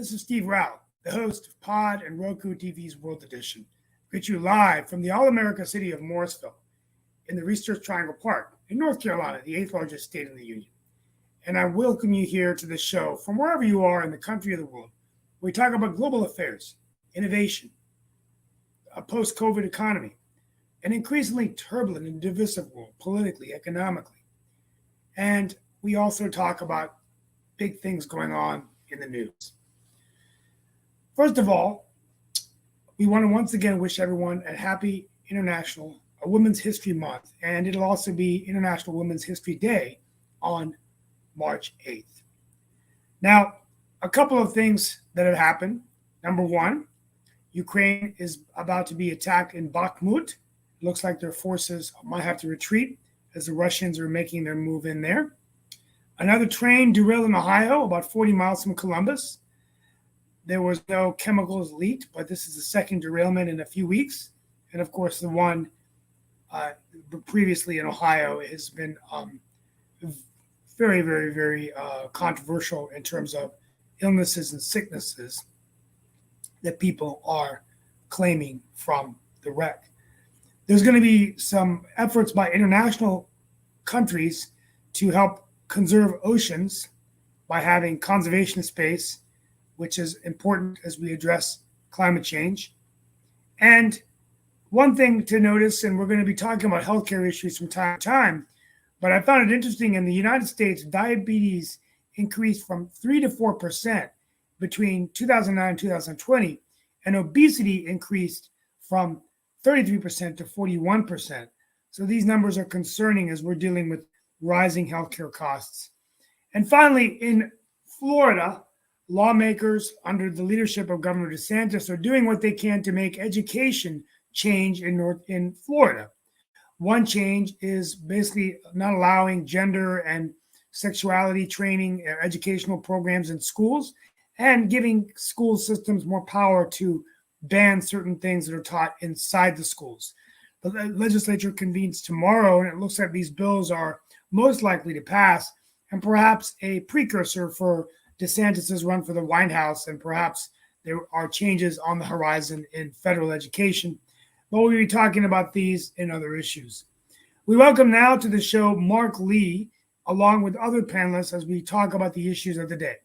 This is Steve Rao, the host of Pod and Roku TV's World Edition. Greet you live from the All-America city of Morrisville in the Research Triangle Park in North Carolina, the eighth largest state in the Union. And I welcome you here to the show from wherever you are in the country or the world. We talk about global affairs, innovation, a post-COVID economy, an increasingly turbulent and divisive world, politically, economically. And we also talk about big things going on in the news. First of all, we want to once again wish everyone a happy Women's History Month, and it'll also be International Women's History Day on March 8th. Now, a couple of things that have happened. Number one, Ukraine is about to be attacked in Bakhmut. Looks like their forces might have to retreat as the Russians are making their move in there. Another train derailed in Ohio, about 40 miles from Columbus. There was no chemicals leaked, but this is the second derailment in a few weeks. And of course, the one previously in Ohio has been very, very, very controversial in terms of illnesses and sicknesses that people are claiming from the wreck. There's going to be some efforts by international countries to help conserve oceans by having conservation space, which is important as we address climate change. And one thing to notice, and we're going to be talking about healthcare issues from time to time, but I found it interesting in the United States, diabetes increased from 3 to 4% between 2009 and 2020, and obesity increased from 33% to 41%. So these numbers are concerning as we're dealing with rising healthcare costs. And finally, in Florida, lawmakers under the leadership of Governor DeSantis are doing what they can to make education change in Florida. One change is basically not allowing gender and sexuality training, educational programs in schools, and giving school systems more power to ban certain things that are taught inside the schools. The legislature convenes tomorrow, and it looks like these bills are most likely to pass, and perhaps a precursor for DeSantis' run for the White House, and perhaps there are changes on the horizon in federal education. But we'll be talking about these and other issues. We welcome now to the show Mark Lee, along with other panelists, as we talk about the issues of the day.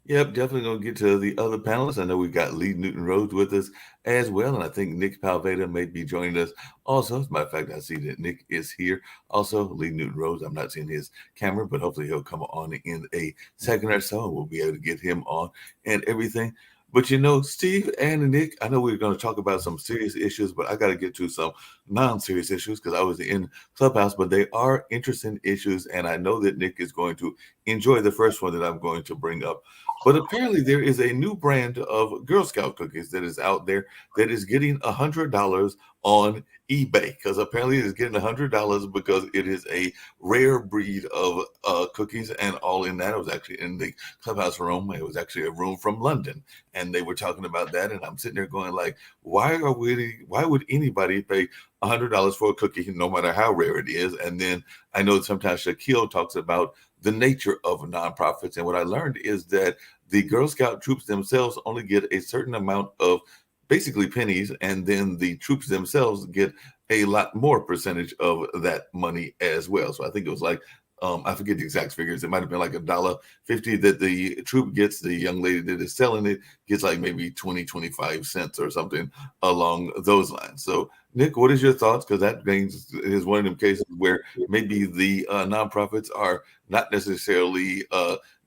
Yep, definitely going to get to the other panelists. I know we've got Lee Newton Rhodes with us as well, and I think Nick Palveda may be joining us also. As a matter of fact, I see that Nick is here. Also, Lee Newton Rhodes, I'm not seeing his camera, but hopefully he'll come on in a second or so, and we'll be able to get him on and everything. But Steve and Nick, I know we're going to talk about some serious issues, but I got to get to some non-serious issues because I was in Clubhouse, but they are interesting issues, and I know that Nick is going to enjoy the first one that I'm going to bring up. But apparently there is a new brand of Girl Scout cookies that is out there that is getting $100 on eBay, because apparently it is getting $100 because it is a rare breed of cookies and all in that. I was actually in the Clubhouse room. It was actually a room from London, and they were talking about that. And I'm sitting there going like, why would anybody pay $100 for a cookie, no matter how rare it is? And then I know sometimes Shaquille talks about the nature of nonprofits. And what I learned is that the Girl Scout troops themselves only get a certain amount of basically pennies, and then the troops themselves get a lot more percentage of that money as well. So I think it was like, I forget the exact figures. It might have been like $1.50 that the troop gets. The young lady that is selling it gets like maybe 25 cents or something along those lines. So Nick, what is your thoughts? Because that is one of them cases where maybe the nonprofits are not necessarily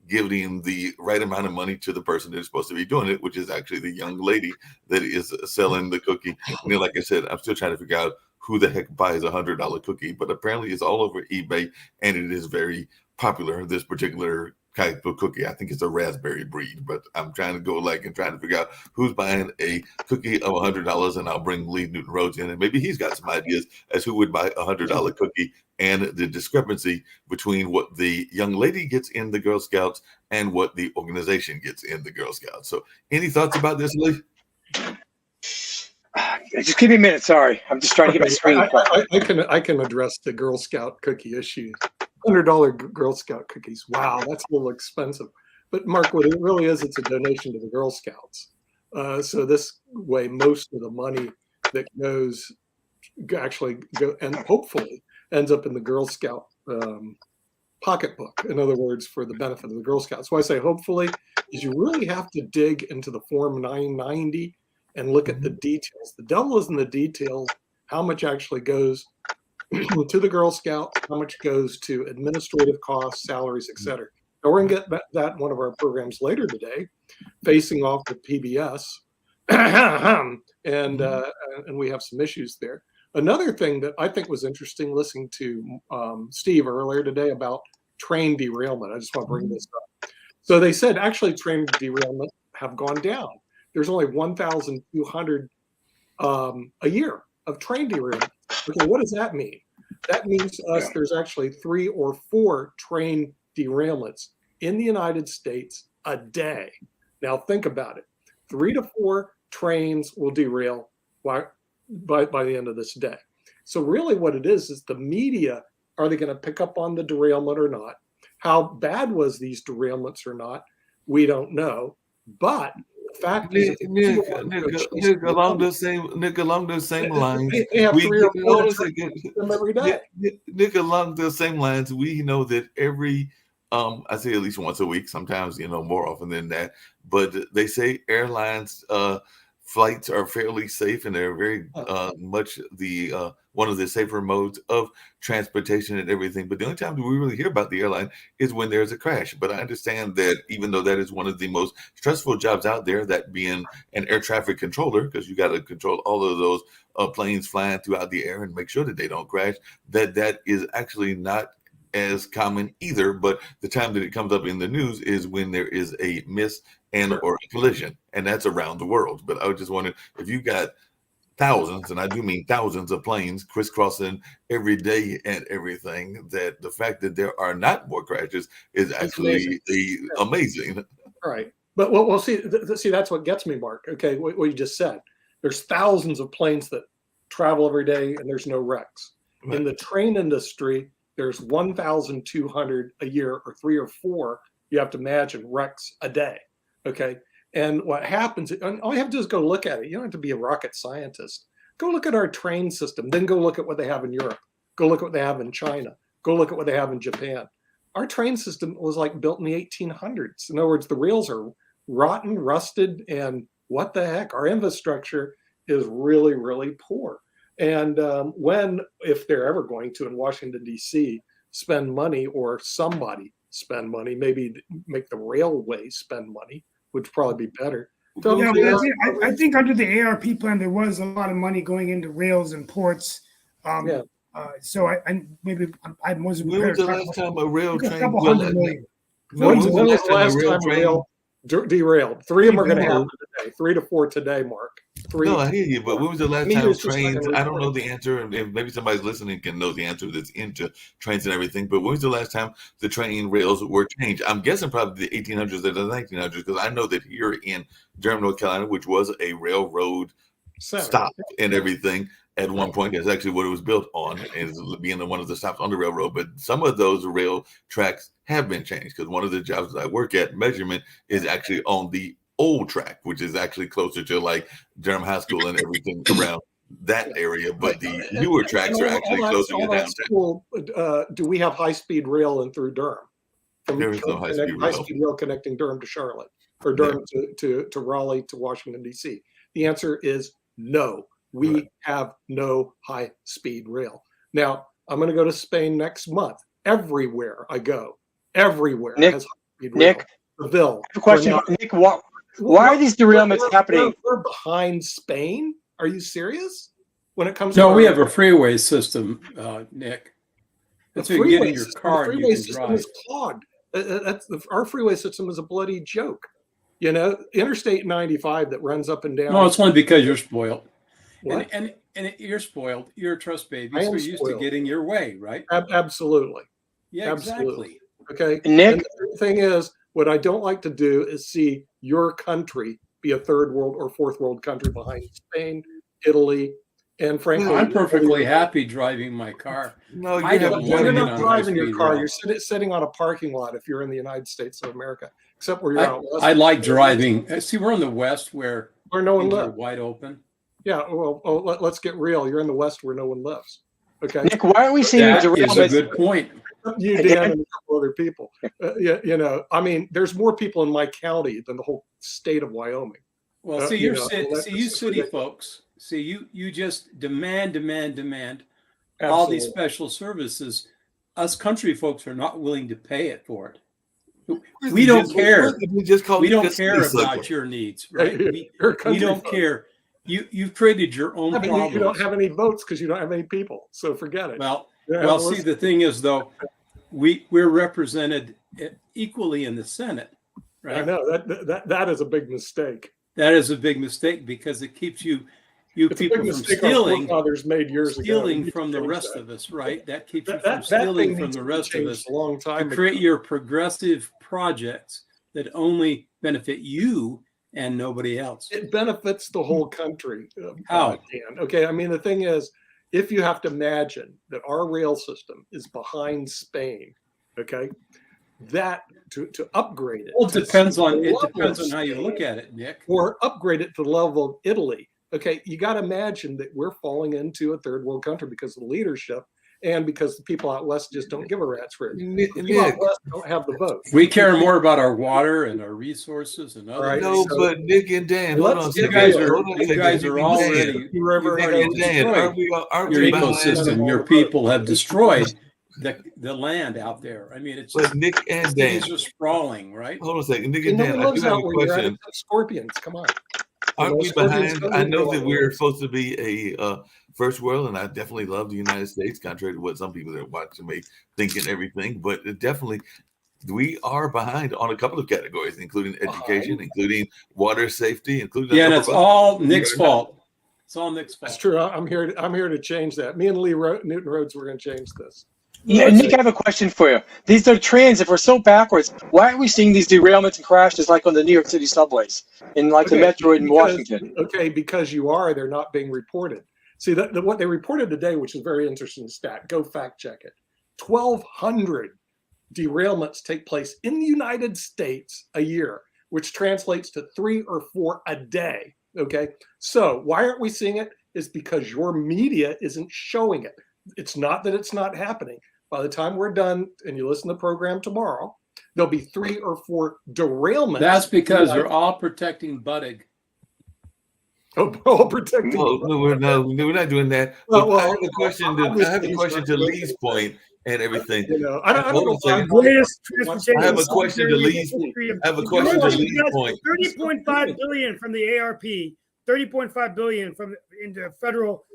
giving the right amount of money to the person that is supposed to be doing it, which is actually the young lady that is selling the cookie. And like I said, I'm still trying to figure out who the heck buys $100 cookie, but apparently it's all over eBay, and it is very popular, this particular type of cookie. I think it's a raspberry breed, but I'm trying to go and trying to figure out who's buying a cookie of $100, and I'll bring Lee Newton Rhodes in, and maybe he's got some ideas as who would buy a $100 cookie and the discrepancy between what the young lady gets in the Girl Scouts and what the organization gets in the Girl Scouts. So any thoughts about this, Lee? Just give me a minute. Sorry, I'm just trying to get my screen. I can address the Girl Scout cookie issue. $100 Girl Scout cookies. Wow, that's a little expensive. But Mark, what it really is, it's a donation to the Girl Scouts. So this way, most of the money that goes actually go and hopefully ends up in the Girl Scout pocketbook. In other words, for the benefit of the Girl Scouts. Why I say hopefully is you really have to dig into the Form 990 and look at the details. The devil is in the details. How much actually goes to the Girl Scout? How much goes to administrative costs, salaries, etc. Now we're going to get that in one of our programs later today, facing off with PBS, and we have some issues there. Another thing that I think was interesting, listening to Steve earlier today about train derailment. I just want to bring this up. So they said actually train derailment have gone down. There's only 1,200 a year of train derailment. Okay, what does that mean? That means to us there's actually 3 or 4 train derailments in the United States a day. Now think about it. 3 to 4 trains will derail by the end of this day. So really what it is the media, are they going to pick up on the derailment or not? How bad was these derailments or not? We don't know. But the fact is, Nick, along those same lines, they have 3 or 4 them every day. Nick, along those same lines, we know that every I say at least once a week, sometimes more often than that. But they say airlines flights are fairly safe, and they're very much the one of the safer modes of transportation and everything. But the only time we really hear about the airline is when there's a crash. But I understand that even though that is one of the most stressful jobs out there, that being an air traffic controller, because you got to control all of those planes flying throughout the air and make sure that they don't crash, that is actually not as common either. But the time that it comes up in the news is when there is a miss and or a collision, and that's around the world. But I was just wondering, if you got thousands, and I do mean thousands of planes crisscrossing every day and everything, that the fact that there are not more crashes is actually amazing. Right. But we'll see, that's what gets me, Mark. Okay, what you just said. There's thousands of planes that travel every day and there's no wrecks. Right. In the train industry, there's 1,200 a year, or 3 or 4, you have to imagine, wrecks a day. Okay. And what happens, all you have to do is go look at it. You don't have to be a rocket scientist. Go look at our train system, then go look at what they have in Europe. Go look at what they have in China. Go look at what they have in Japan. Our train system was like built in the 1800s. In other words, the rails are rotten, rusted, and what the heck? Our infrastructure is really, really poor. And if they're ever going to, in Washington, D.C., spend money, or somebody spend money, maybe make the railway spend money, which would probably be better. Yeah, I think under the ARP plan, there was a lot of money going into rails and ports. So I wasn't prepared. When was the last time a rail train? When was the last time a rail derailed? 3 of them are going to happen today. 3 to 4 today, Mark. 3. No, I hear you, but when was the last time trains? I don't know the answer, and maybe somebody's listening can know the answer that's into trains and everything. But when was the last time the train rails were changed? I'm guessing probably the 1800s or the 1900s, because I know that here in Durham, North Carolina, which was a railroad stop and everything at one point, that's actually what it was built on, is being one of the stops on the railroad. But some of those rail tracks have been changed, because one of the jobs that I work at, measurement, is actually on the old track, which is actually closer to like Durham High School and everything around that area. But the newer tracks are actually closer to downtown. Do we have high-speed rail in through Durham? There is no high-speed rail connecting Durham to Charlotte, or Durham to Raleigh to Washington, D.C. The answer is no. We have no high-speed rail. Now, I'm going to go to Spain next month. Everywhere I go, everywhere has high-speed rail. Nick, Seville. I have a question. Nick, why are these derailments happening? We're behind Spain. Are you serious? When it comes to we have a freeway system, Nick. That's where you get in your car and you can drive. Is clogged. Our freeway system is a bloody joke. You know, Interstate 95 that runs up and down. No, it's only because you're spoiled. What? And you're spoiled. You're a trust baby. So you're used to getting your way, right? Absolutely. Yeah, absolutely. Exactly. Okay. Nick? And the thing is, what I don't like to do is see your country be a third world or fourth world country behind Spain, Italy, and frankly, I'm perfectly happy driving my car. No, you're not driving your car. You're sitting on a parking lot if you're in the United States of America. except where you're out west. I like driving. See, we're in the West where where no one things are lives. wide open. Yeah, well, let's get real. You're in the West where no one lives. Okay, Nick, why are we seeing That is a derailments? good point. you, Dan, and a couple other people. You know, I mean, there's more people in my county than the whole state of Wyoming. Well, see, you you're know, that's see, you just city ridiculous. folks. See, you just demand all Absolutely. these special services. Us country folks are not willing to pay it for it. We don't care. We just call We it don't custody care sucker. about your needs, right? We You're a country don't folk. care. You've created your own I mean, problems. you don't have any votes because you don't have any people. So forget it. Well, You don't have well, to see, listen. the thing is, though, we're represented equally in the Senate, I right? know that is a big mistake. That is a big mistake because it keeps you It's a people big from mistake our stealing forefathers made years ago. stealing We from the changed rest that. of us, right? That keeps you That, from that stealing thing from needs the to be rest of changed us a long to time create ago. your progressive projects that only benefit you and nobody else. It benefits the whole country. How? Dan. Okay, I mean, the thing is, if you have to imagine that our rail system is behind Spain, okay, that to upgrade it. Well, it to depends the on level of how you Spain, look at it, Nick. or upgrade it to the level of Italy. Okay, you got to imagine that we're falling into a third world country because of the leadership and because the people out west just don't give a rat's for it. Nick, The people out Nick, west don't have the vote. We care more about our water and our resources and other Right. no, things. but Nick and Dan, hold Let's on a get second. You guys real. are Hold on a you second. guys Nick are and Dan. already River, Nick already and Dan, destroyed aren't your we behind? ecosystem. Your people have destroyed the land out there. I mean, it's But Nick and Dan, cities are sprawling, right? hold on a second. Nick And and no Dan, one I do lives have out a where you're at. question. It's scorpions. Come on. Aren't we Scorpions behind? don't I live know there. that we're supposed to be a first world, and I definitely love the United States, contrary to what some people that are watching may think and everything. But it definitely, we are behind on a couple of categories, including education, including water safety, including. Yeah, and a it's number of all Nick's fault. It's all Nick's fault. That's true. I'm here to change that. Me and Newton Rhodes, we're going to change this. Yeah, Nick, I have a question for you. These are trains. If we're so backwards, why are we seeing these derailments and crashes like on the New York City subways in like the metro in Washington? Okay, because they're not being reported. See, what they reported today, which is a very interesting stat, go fact check it. 1,200 derailments take place in the United States a year, which translates to 3 or 4 a day. Okay, so why aren't we seeing it? Is because your media isn't showing it. It's not that it's not happening. By the time we're done and you listen to the program tomorrow, there'll be 3 or 4 derailments. That's because they're all protecting Buttigieg. all protected. No, we're not doing that. Well, I have a question. I have a question to Lee's point and everything. You know, I don't Hold on a know second. why- Greatest transportation. I have a question to Lee's. I have a question to Lee's point. 30.5 billion from the ARP, 30.5 billion from into federal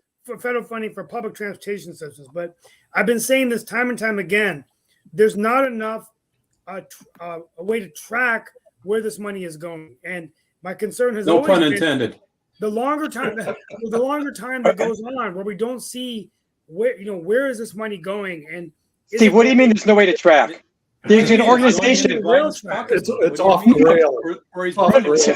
funding for public transportation systems. But I've been saying this time and time again. There's not enough a way to track where this money is going, and my concern has No always pun been intended. the longer time that goes on, where we don't see where is this money going, and is Steve, it what do you mean going- there's no way to track? There's an organization. It's off the rail.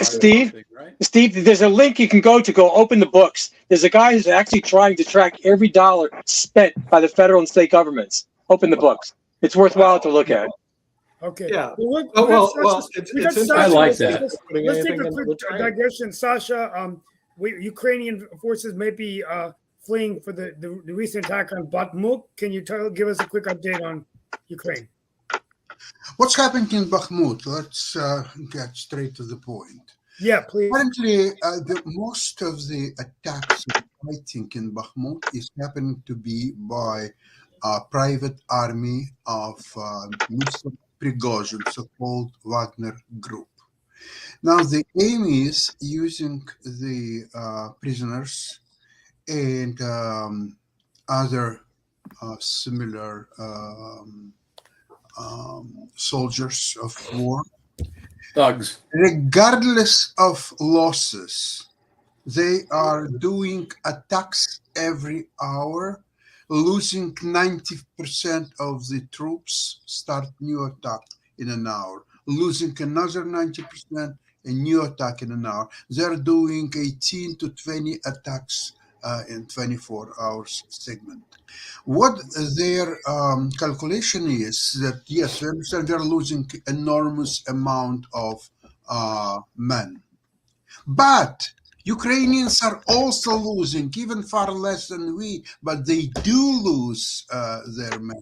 Steve? Steve, there's a link you can go open the books. There's a guy who's actually trying to track every dollar spent by the federal and state governments. Open the books. It's worthwhile to look at. Okay. Yeah. Well, it's I like that. Let's take a quick digression, Sasha. Ukrainian forces may be fleeing for the recent attack on Bakhmut. Can you give us a quick update on Ukraine? What's happening in Bakhmut? Let's get straight to the point. Yeah, please. Currently, most of the attacks and fighting in Bakhmut is happening to be by private army of Mr. Prigozhin, so-called Wagner Group. Now, the aim is using the prisoners and other similar soldiers of war. Thugs. Regardless of losses, they are doing attacks every hour, losing 90% of the troops, start new attack in an hour, losing another 90%, a new attack in an hour. They're doing 18 to 20 attacks in 24 hours segment. What their calculation is that, yes, we understand they're losing enormous amount of men. But Ukrainians are also losing, even far less than we, but they do lose their men.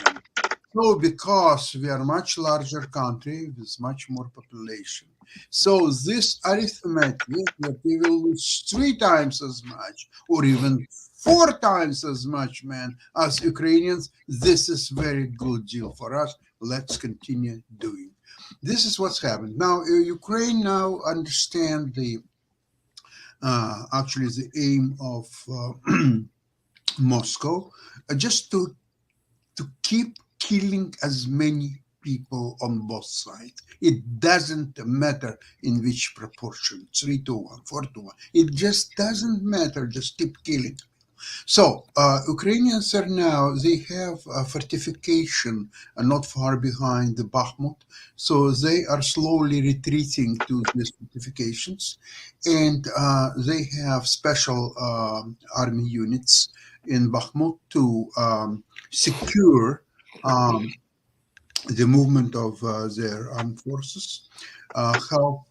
So because we are a much larger country with much more population, so this arithmetic that we will lose 3 times as much or even 4 times as much men as Ukrainians, this is very good deal for us. Let's continue doing. This is what's happened. Now, Ukraine now understand the actually the aim of Moscow, just to keep killing as many people on both sides. It doesn't matter in which proportion, 3-1, 4-1. It just doesn't matter, just keep killing. So Ukrainians are now, they have a fortification not far behind the Bakhmut. So they are slowly retreating to these fortifications. And they have special army units in Bakhmut to secure the movement of their armed forces, help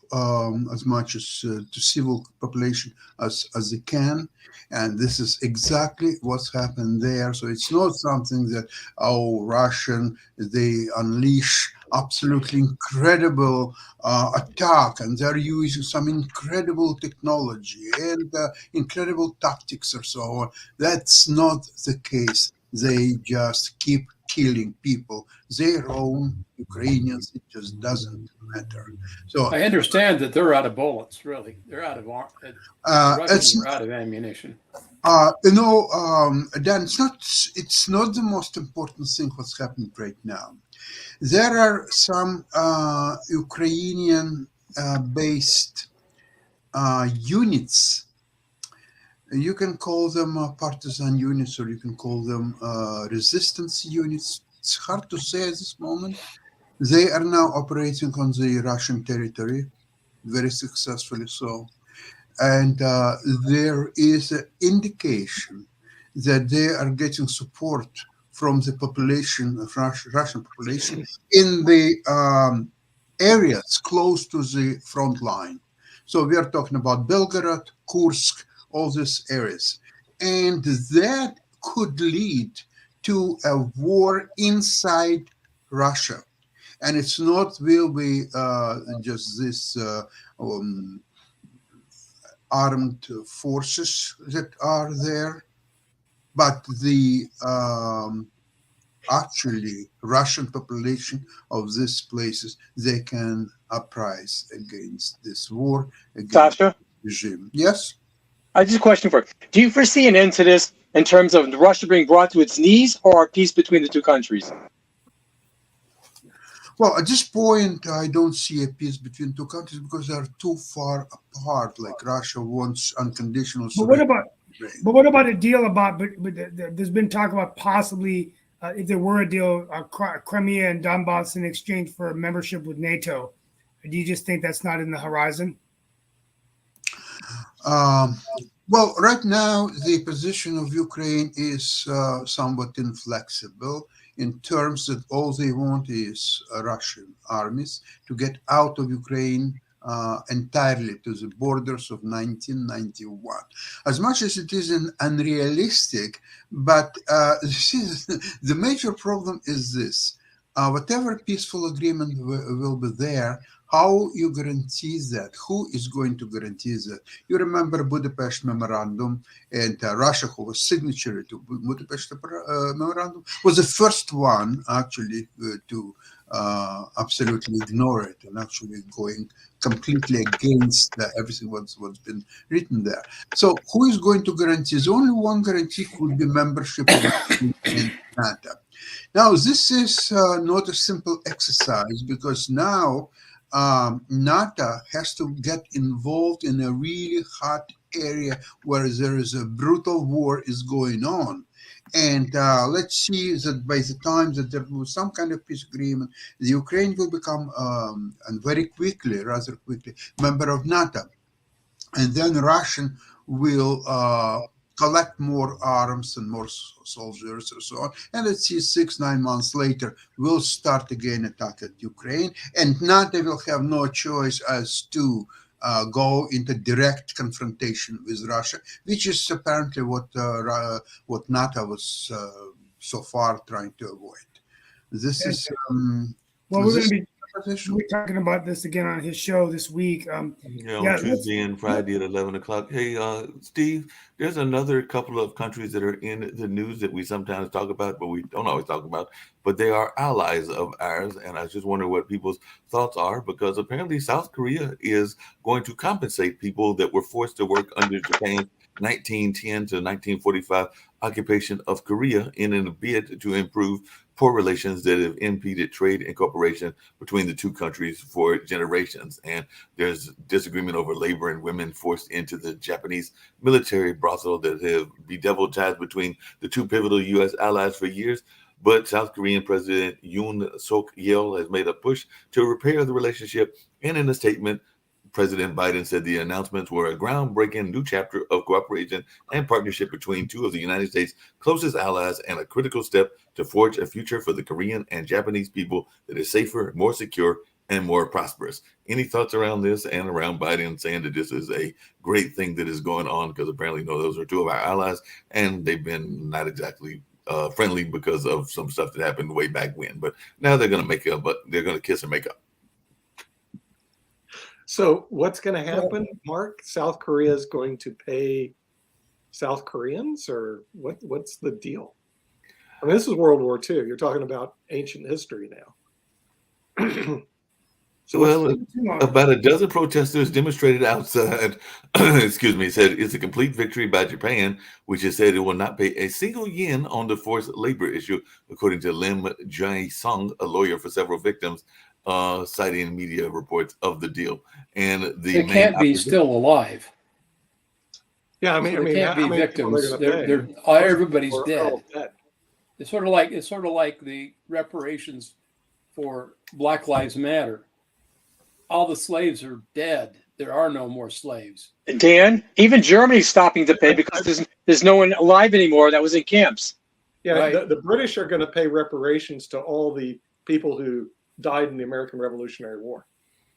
as much as to civil population as they can. And this is exactly what's happened there. So it's not something that, Russian, they unleash absolutely incredible attack, and they're using some incredible technology and incredible tactics or so on. That's not the case. They just keep killing people, their own Ukrainians. It just doesn't matter. So I understand that they're out of bullets. Really, they're out of Russians are out of ammunition. Dan, it's not the most important thing what's happening right now. There are some Ukrainian based units. You can call them partisan units, or you can call them resistance units. It's hard to say at this moment. They are now operating on the Russian territory, very successfully so. And there is an indication that they are getting support from the population, of Russian population, in the areas close to the front line. So we are talking about Belgorod, Kursk, all these areas. And that could lead to a war inside Russia. And it's not will be just this armed forces that are there, but the actually Russian population of these places, they can uprise against this war, against Sasha, the regime. Yes? I just a question for you. Do you foresee an end to this in terms of Russia being brought to its knees, or peace between the two countries? Well, at this point, I don't see a peace between two countries because they are too far apart. Like Russia wants unconditional But what about a deal about? But there's been talk about possibly if there were a deal, Crimea and Donbass in exchange for membership with NATO. Do you just think that's not in the horizon? Well, right now, the position of Ukraine is somewhat inflexible in terms that all they want is Russian armies to get out of Ukraine entirely to the borders of 1991. As much as it is unrealistic, but the major problem is this. Whatever peaceful agreement will be there, how you guarantee that? Who is going to guarantee that? You remember Budapest Memorandum, and Russia, who was signatory to Budapest Memorandum, was the first one actually to absolutely ignore it and actually going completely against everything what's been written there. So who is going to guarantee? The only one guarantee could be membership in NATO. Now, this is not a simple exercise because now NATO has to get involved in a really hot area where there is a brutal war is going on. And let's see that by the time that there was some kind of peace agreement, the Ukraine will become, and very quickly, rather quickly, member of NATO. And then Russia will collect more arms and more soldiers and so on. And let's see, 6-9 months later, we'll start again attack at Ukraine. And now they will have no choice as to go into direct confrontation with Russia, which is apparently what NATO was so far trying to avoid. This is Well, we're going to be position. we're talking about this again on his show this week. On let's- Tuesday and Friday at 11 o'clock. Hey, Steve, there's another couple of countries that are in the news that we sometimes talk about, but we don't always talk about. But they are allies of ours, and I just wonder what people's thoughts are, because apparently South Korea is going to compensate people that were forced to work under Japan's 1910 to 1945 occupation of Korea in a bid to improve poor relations that have impeded trade and cooperation between the two countries for generations. And there's disagreement over labor and women forced into the Japanese military brothel that have bedeviled ties between the two pivotal U.S. allies for years. But South Korean President Yoon Suk Yeol has made a push to repair the relationship. And in a statement, President Biden said the announcements were a groundbreaking new chapter of cooperation and partnership between two of the United States' closest allies, and a critical step to forge a future for the Korean and Japanese people that is safer, more secure, and more prosperous. Any thoughts around this and around Biden saying that this is a great thing that is going on? Because apparently, those are two of our allies, and they've been not exactly friendly because of some stuff that happened way back when. But now they're going to make up, but they're going to kiss and make up. So what's going to happen, Mark? South Korea is going to pay South Koreans, or what's the deal? I mean, this is World War II. You're talking about ancient history now. Well, about a dozen protesters demonstrated outside, excuse me, said it's a complete victory by Japan, which has said it will not pay a single yen on the forced labor issue, according to Lim Jae-sung, a lawyer for several victims, citing media reports of the deal. And They can't be still alive. Yeah, They can't be victims. Everybody's dead. It's sort of like the reparations for Black Lives Matter. All the slaves are dead. There are no more slaves. Dan, even Germany's stopping to pay because there's no one alive anymore that was in camps. Yeah, Right. the British are going to pay reparations to all the people who died in the American Revolutionary War.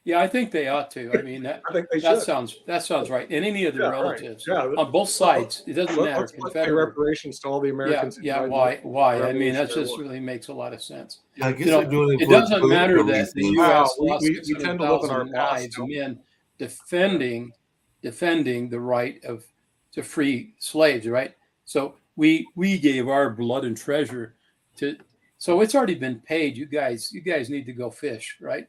Yeah, I think they ought to. I mean, I think they that should. sounds right. And any of their Yeah, right. relatives Yeah. on both sides. It doesn't matter. Let's pay Confederate. reparations to all the Americans. who Yeah. died in Why? the Why? I mean, that Revolutionary just War. really makes a lot of sense. I guess You know, they're doing It for doesn't matter political that the reasons. U.S. Wow, lost we tend to live in our 600,000 past, lives don't of we? men defending the right to free slaves, right? So we gave our blood and treasure to. So it's already been paid. You guys need to go fish, right?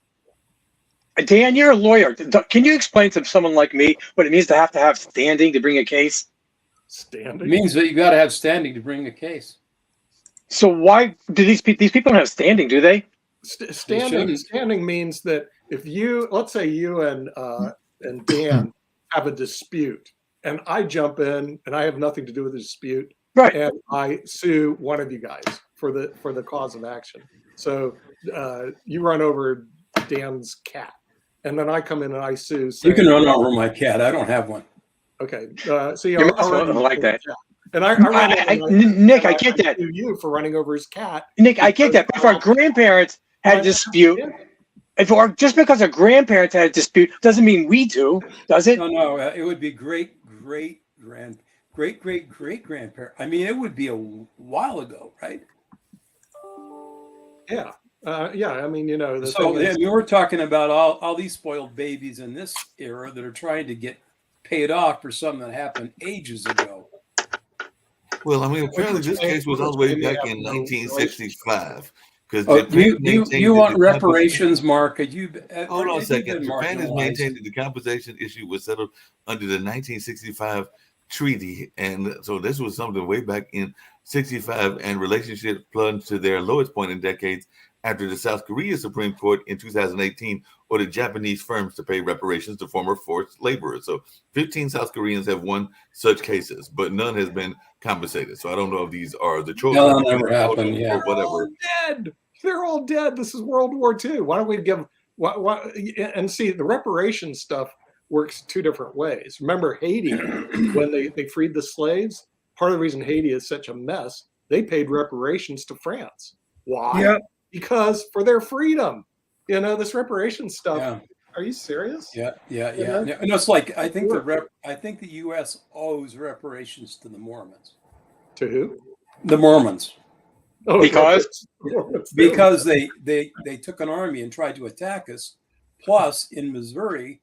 Dan, you're a lawyer. Can you explain to someone like me what it means to have standing to bring a case? It Standing. means that you got to have standing to bring a case. So why do these people don't have standing? Do they? shouldn't. Standing means that if let's say you and Dan have a dispute, and I jump in and I have nothing to do with the dispute, Right. and I sue one of you guys for the cause of action. So you run over Dan's cat, and then I come in and I sue. You saying, can run over my cat. I don't have one. Okay. See, You're also like that. And I ran over Nick, I get that. sue you for running over his cat. Nick, I get that. But if our grandparents had a dispute, just because our grandparents had a dispute doesn't mean we do, does it? No. It would be great grandparent. I mean, it would be a while ago, right? Yeah. I mean, the So thing is- we're talking about all these spoiled babies in this era that are trying to get paid off for something that happened ages ago. Well, I mean, apparently this case was all the way Which back may in have no 1965. Because You want reparations, Mark? Hold on a second. Japan has maintained that the compensation issue was settled under the 1965 treaty. And so this was something way back in 65, and relationships plunged to their lowest point in decades after the South Korea Supreme Court in 2018 ordered Japanese firms to pay reparations to former forced laborers. So 15 South Koreans have won such cases, but none has been compensated. So I don't know if these are the children No, that never happened, yeah. or whatever. Dead. They're all dead. This is World War II. Why don't we give? And see, the reparations stuff works two different ways. Remember Haiti when they freed the slaves? part of the reason Haiti is such a mess, they paid reparations to France. Why? Yep. Because for their freedom. You know, this reparations stuff. Yeah. Are you serious? Yeah. You know? No, it's like I think the U.S. owes reparations to the Mormons. To who? The Mormons, Oh, because they took an army and tried to attack us. Plus, in Missouri,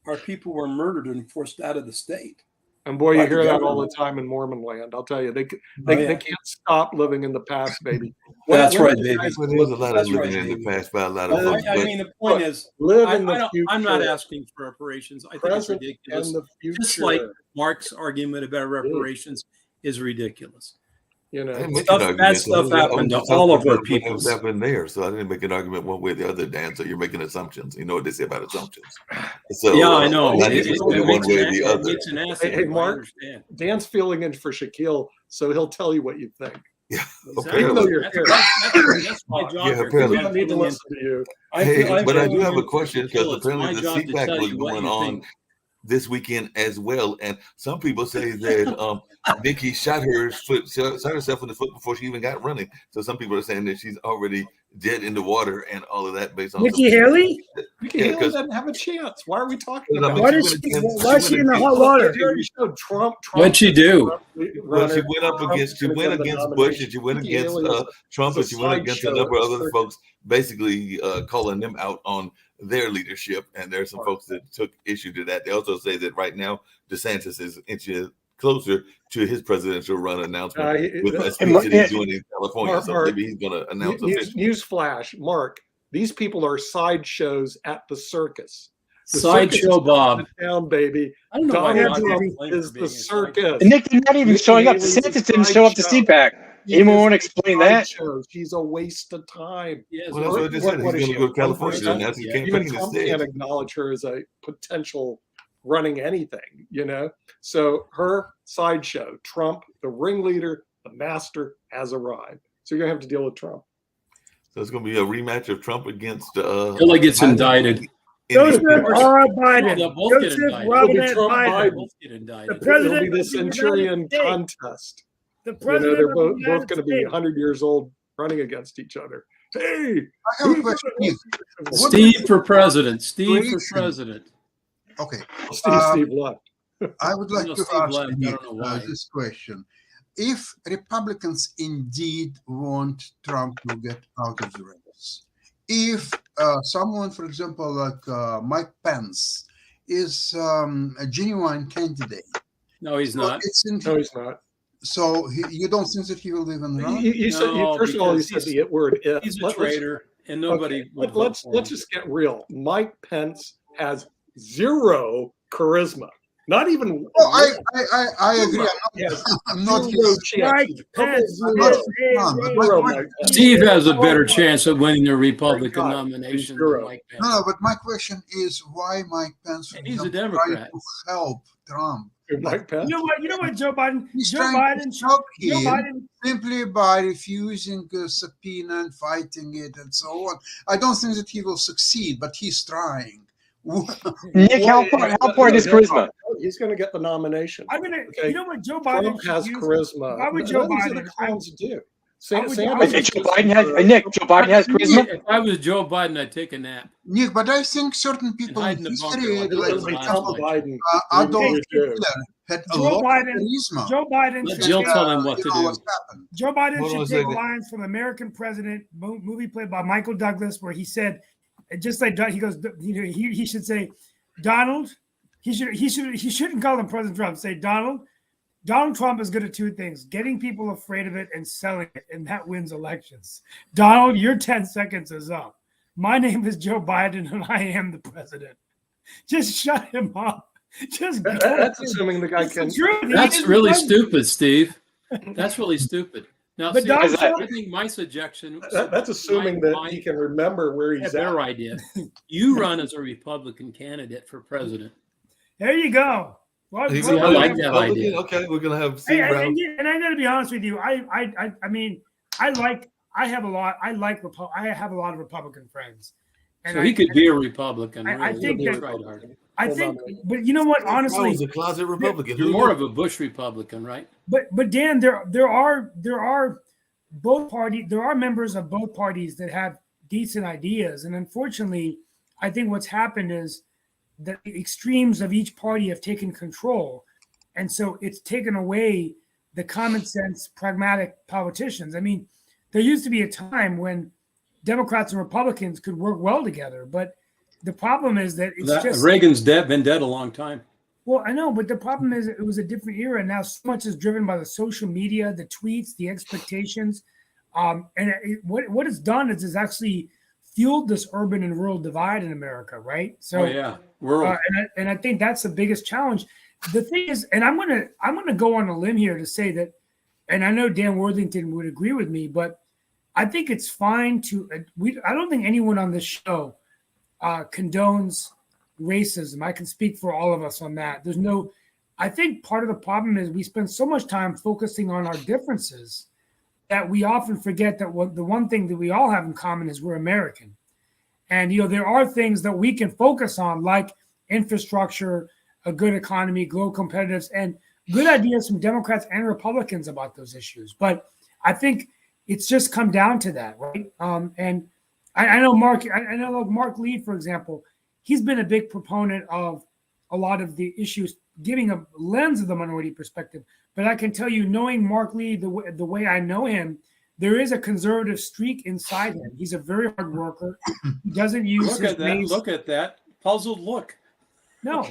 our people were murdered and forced out of the state. And boy, you Like the hear that all government. the time in Mormon land. I'll tell you, they yeah. can't stop living in the past, baby. That's right, the baby. guys Well, there's a lot of That's living right, in the David. past by a lot of I- folks. I but mean, the point is, live I, in the I don't, future. I'm not asking for reparations. I think it's Present ridiculous. and the future. Just like Mark's argument about reparations is ridiculous. you I know, didn't make Stuff- an argument. bad So stuff I was happened to just all talking of our about what peoples. was happening there. So I didn't make an argument one way or the other, Dan. So you're making assumptions. You know what they say about assumptions. So Yeah, I know. not It- necessarily it one makes way an or the ass- other. It makes an ass Hey, of you, I Mark. understand. Dan's filling in for Shaquille, so he'll tell you what you think. Exactly. Even though you're That's, here. that's my job. Yeah, here, apparently. We because don't need to I'm listen to you. Hey, but I do have a filling in question for because Shaquille. It's apparently my the job to CPAC tell was you what going you on think. this weekend as well, and some people say that Nikki shot herself in the foot before she even got running. So some people are saying that she's already dead in the water and all of that based on Nikki Haley? Nikki Yeah, Haley 'cause- doesn't have a chance. Why are we talking Well, I about mean, Why it? is went she? against- Why is she in the went hot against- water? You already showed Trump. What'd she do? Well, she went up against Bush, and she went against Trump, and she went against a number of other folks, basically calling them out on their leadership. And there's some folks that took issue to that. They also say that right now DeSantis is inching closer to his presidential run announcement with a speech that he's doing in California. So Mark, maybe he's going to announce officially. News flash, Mark. These people are sideshows at the circus. The circus Sideshow is Bob. coming down, baby. I don't know why Donald Bob Trump gets blamed is for being the a circus. And Nick, they're not even Nikki showing up. Haley's DeSantis a didn't show up to sideshow. CPAC. Anyone want to explain that? Sideshow. She's a waste of time. Yes, Well, that's what I just said. He's What is going to she, go to California one and announce his Yeah. Even campaign Trump can't instead. acknowledge her as a potential running anything, you know? So her sideshow, Trump, the ringleader, the master, has arrived. So you're going to have to deal with Trump. So it's going to be a rematch of Trump against. Till he gets Biden indicted. in Joseph the- R. They'll Biden. both get Joseph indicted. Robinette Trump Biden. Biden. Both get indicted. The It'll president be the of the United Centurion States. contest. The You know, president they're of both the United going to be States. 100 years old running against each other. Hey, I have a question. Nick. What Steve for president. Steve for Situation. president. Okay, Steve left. I would like No, to Steve ask left. I Nick don't know why. this question. If Republicans indeed want Trump to get out of the race, if someone, for example, like Mike Pence, is a genuine candidate, No, he's so not. it's in, No, he's not. so you don't think that he will even run? You said, No, first of all, you because said the word if. He's a Let's- traitor, and nobody Okay, would vote let's for him. just get real. Mike Pence has zero charisma. Not even. Oh, I agree. Yes, I'm not zero his, chance. Mike He's a couple Pence I'm not is his a fan, but Zero, my Mike question, Pence. Steve has a better chance of winning the Republican God, nomination he's zero. than Mike Pence. no, but my question is why Mike Pence, for And he's a example, trying Democrat. to help Trump. Mike Pence. You know what? You know what, Joe Biden? He's Joe trying Biden. to stop Joe him Biden. simply by refusing a subpoena and fighting it and so on. I don't think that he will succeed, but he's trying. Nick, how important is charisma? He's going to get the nomination. I'm gonna. Okay. You know what, Joe Biden Trump has should use? charisma. Why would None Joe of these Biden- other clowns do. I would- Sanders Hey, is Joe just, Biden has Nick. Joe Biden has charisma. If I was Joe Biden, I'd take a nap. Nick, but I think certain people hide in in the bunker history, like like Joe for Biden. example, Biden. Adolf really do. Hitler, had a Joe lot Biden- of charisma. Joe Biden. Let should Jill take- tell him what You to know do. what's happened. Joe Biden Hold on a should take second. lines from American President movie played by Michael Douglas, where he said, just like he goes, you know, he should say, Donald. He shouldn't call him President Trump. Say Donald Trump is good at two things: getting people afraid of it and selling it, and that wins elections. Donald, your 10 seconds is up. My name is Joe Biden, and I am the president. Just shut him up. Just go. That's assuming the guy It's can. the truth. He That's is really the president. stupid, Steve. That's really stupid. Now, But see, Donald I Trump- think my suggestion. That's assuming that he can remember where Yeah, he's at. their idea. You run as a Republican candidate for president. There you go. Well, He's I gonna like be that Republican? idea. Okay, we're gonna have Hey, Steve Brown. and I got to be honest with you. I mean, I have a lot of Republican friends, And So he could be a Republican. I Really. think He that- tried hard. I Hold think, on. but you know what? I Honestly, was a closet Republican. You're more of a Bush Republican, right? but Dan, there are both parties. There are members of both parties that have decent ideas, and unfortunately, I think what's happened is that the extremes of each party have taken control, and so it's taken away the common sense, pragmatic politicians. I mean, there used to be a time when Democrats and Republicans could work well together, but the problem is that it's just Reagan's been dead a long time. well, I know, but the problem is it was a different era. Now so much is driven by the social media, the tweets, the expectations, what it's done is it's actually fueled this urban and rural divide in America, right? So, Oh yeah, world. and I think that's the biggest challenge. The thing is, and I'm gonna go on a limb here to say that, and I know Dan Worthington would agree with me, but I think it's fine to I don't think anyone on this show condones racism. I can speak for all of us on that. I think part of the problem is we spend so much time focusing on our differences that we often forget that the one thing that we all have in common is we're American. And, there are things that we can focus on, like infrastructure, a good economy, global competitiveness, and good ideas from Democrats and Republicans about those issues. But I think it's just come down to that, right? And I know Mark Lee, for example, he's been a big proponent of a lot of the issues, giving a lens of the minority perspective. But I can tell you, knowing Mark Lee the way I know him, there is a conservative streak inside him. He's a very hard worker. He doesn't use Look at that puzzled look. No,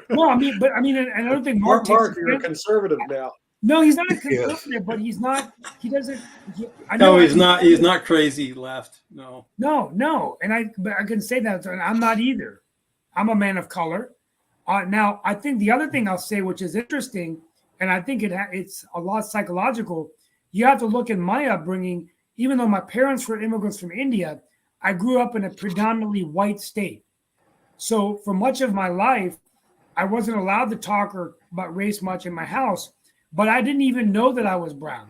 I mean, and I don't think Mark. You're a conservative now. No, he's not a conservative, but he's not. He doesn't. He's not. He's not crazy left. No. No, but I can say that, and I'm not either. I'm a man of color. Now, I think the other thing I'll say, which is interesting, and I think it's a lot psychological. You have to look at my upbringing. Even though my parents were immigrants from India, I grew up in a predominantly white state. So for much of my life, I wasn't allowed to talk about race much in my house, but I didn't even know that I was brown.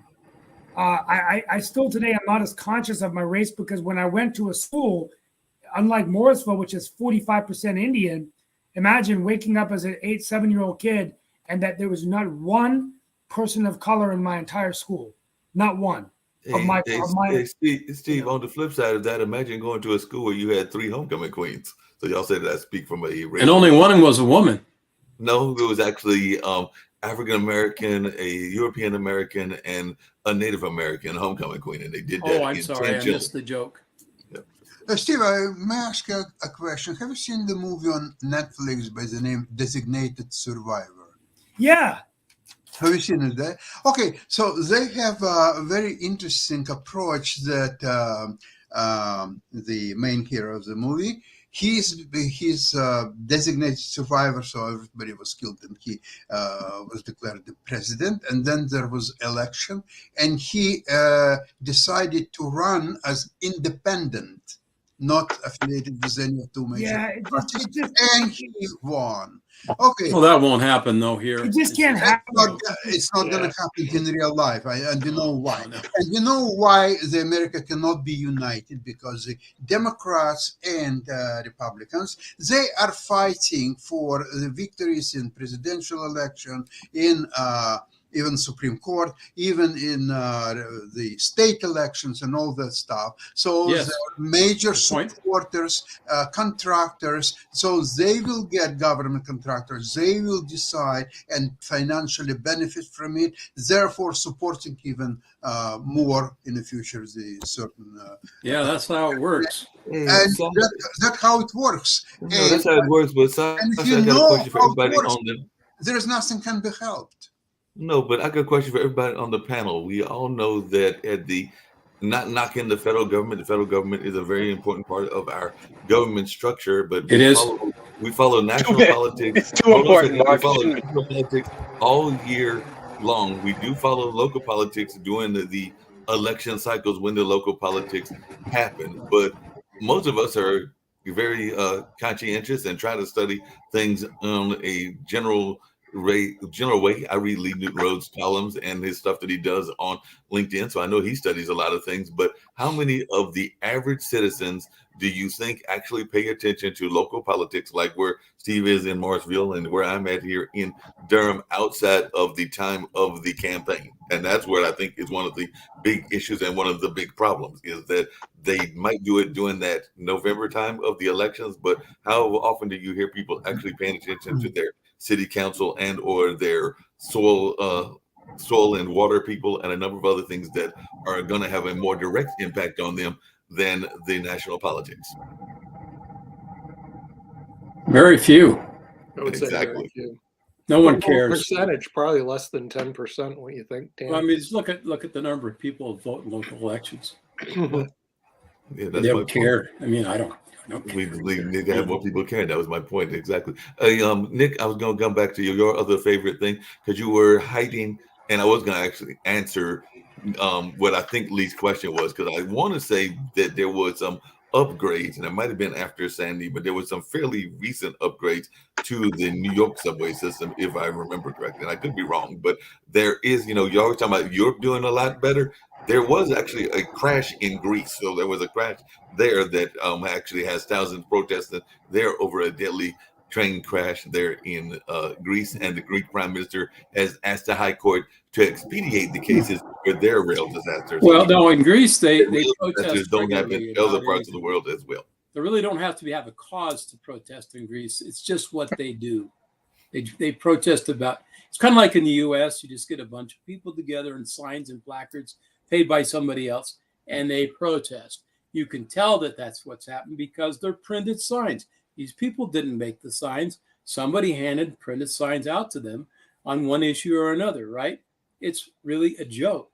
I still today, I'm not as conscious of my race because when I went to a school, unlike Morrisville, which is 45% Indian, imagine waking up as an 7-year-old kid and that there was not one person of color in my entire school. Not one. Steve, on the flip side of that, imagine going to a school where you had 3 homecoming queens. So y'all say that I speak from a race. And only one was a woman. No, it was actually African American, a European American, and a Native American homecoming queen, and they did that. Oh, I'm sorry, I missed the joke. Steve, may I ask you a question? Have you seen the movie on Netflix by the name Designated Survivor? Yeah. Have you seen it there? Okay, so they have a very interesting approach that the main hero of the movie, he's designated survivor, so everybody was killed and he was declared the president. And then there was election and he decided to run as independent, not affiliated with any of two major parties, and he won. Okay. Well, that won't happen though here. It just can't happen. It's not going to happen in real life, and you know why. No. And you know why the America cannot be united, because the Democrats and Republicans, they are fighting for the victories in presidential election, in even Supreme Court, even in the state elections and all that stuff. So Yes. they're major supporters, contractors. So they will get government contractors. They will decide and financially benefit from it, therefore supporting even more in the future the certain. Yeah, that's how it works. And that's how it works. No, that's how it works. But and if I you got a know question for how it everybody works, on the. there's nothing can be helped. No, but I got a question for everybody on the panel. We all know that not knocking the federal government is a very important part of our government structure, but we follow national politics. It's too important, We Mark. follow national politics all year long. We do follow local politics during the election cycles when the local politics happen, but most of us are very conscientious and try to study things on a general General Way. I read Lee Newton Rhodes' columns and his stuff that he does on LinkedIn, so I know he studies a lot of things. But how many of the average citizens do you think actually pay attention to local politics, like where Steve is in Morrisville and where I'm at here in Durham, outside of the time of the campaign? And that's where I think is one of the big issues and one of the big problems, is that they might do it during that November time of the elections, but how often do you hear people actually paying attention to their city council and or their soil and water people and a number of other things that are going to have a more direct impact on them than the national politics? Very few. I would say Exactly. very few. No one What cares. percentage? Probably less than 10%. What you think, Dan? Well, I mean, just look at the number of people who vote in local elections. Yeah, They that's my don't point. care. I mean, I don't care. We need to have more people caring. That was my point exactly. Nick, I was going to come back to your other favorite thing, because you were hiding, and I was going to actually answer what I think Lee's question was, because I want to say that there was some upgrades, and it might have been after Sandy, but there was some fairly recent upgrades to the New York subway system, if I remember correctly. And I could be wrong, but there is, you're always talking about Europe doing a lot better. There was actually a crash in Greece. So there was a crash there that actually has thousands protesting there over a deadly train crash there in Greece. And the Greek prime minister has asked the High Court to expedite the cases for their rail disasters. Well, no, in Greece, they Rail protest disasters don't happen regularly in other about parts of the anything. world as well. They really don't have to have a cause to protest in Greece. It's just what they do. They protest about. It's kind of like in the U.S. You just get a bunch of people together and signs and placards paid by somebody else, and they protest. You can tell that that's what's happened because they're printed signs. These people didn't make the signs. Somebody handed printed signs out to them on one issue or another, right? It's really a joke.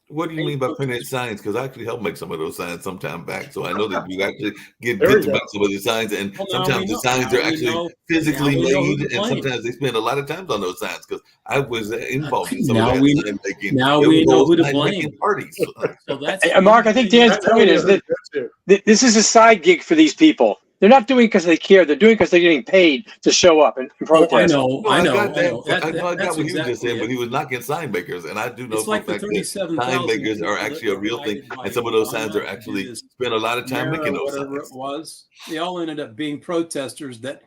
What do you mean by printed signs? Because I actually helped make some of those signs some time back. So I know that you actually get There we bits go. about some of the signs, and Well, now sometimes we the know- signs now are we actually know- physically now we know who made, to and blame. sometimes they spend a lot of time on those signs, because I was involved in some Now of that we- sign making. now There we was know all who to sign-making blame. parties. So that's Mark, I think Dan's point is that this is a side gig for these people. They're not doing it because they care. They're doing it because they're getting paid to show up and Oh, protest. I know. No, I got that. That- I got that's what he was just exactly saying, but it. he was knocking sign makers, and I do know It's for like a the fact that 37,000 sign makers people are that actually a were real thing, invited by and some of those signs Obama are to do actually this spend a lot of time Mayor making or those whatever signs. it was. They all ended up being protesters that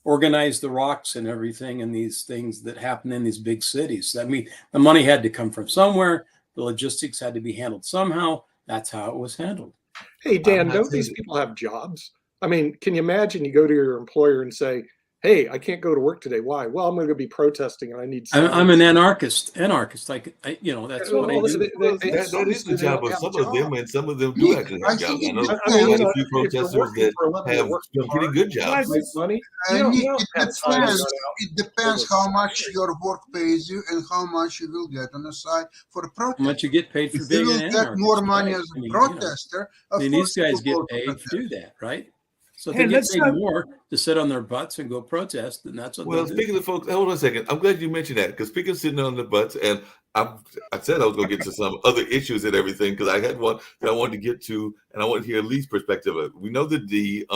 organized the rocks and everything and these things that happen in these big cities. I mean, the money had to come from somewhere. The logistics had to be handled somehow. That's how it was handled. Hey, Dan, I'm not don't these saying- people have jobs? I mean, can you imagine you go to your employer and say, hey, I can't go to work today. Why? Well, I'm going to be protesting and I need I'm an signs." anarchist. That's what I Well, do. That is the job of some of them, and some of them do Nick, actually I have jobs. think I know it I mean, quite you a know, few if you're protesters working that for a living, have you're working some pretty hard, good jobs. make money. You don't Nick, have it time to run depends. out It depends how much your work pays you and how much you will get on the side for a How protest. much you get paid for If you being will an get anarchist? more money right? as I a mean, protester, of these course you guys will get go to paid to protest. do that, right? So if Hey, they get let's paid not- more to sit on their butts and go protest, then that's what Well, they do. speaking of folks, hold on a second. I'm glad you mentioned that, because speaking of sitting on the butts, and I said I was going to get to some other issues and everything, because I had one that I wanted to get to, and I want to hear Lee's perspective of it. We know that the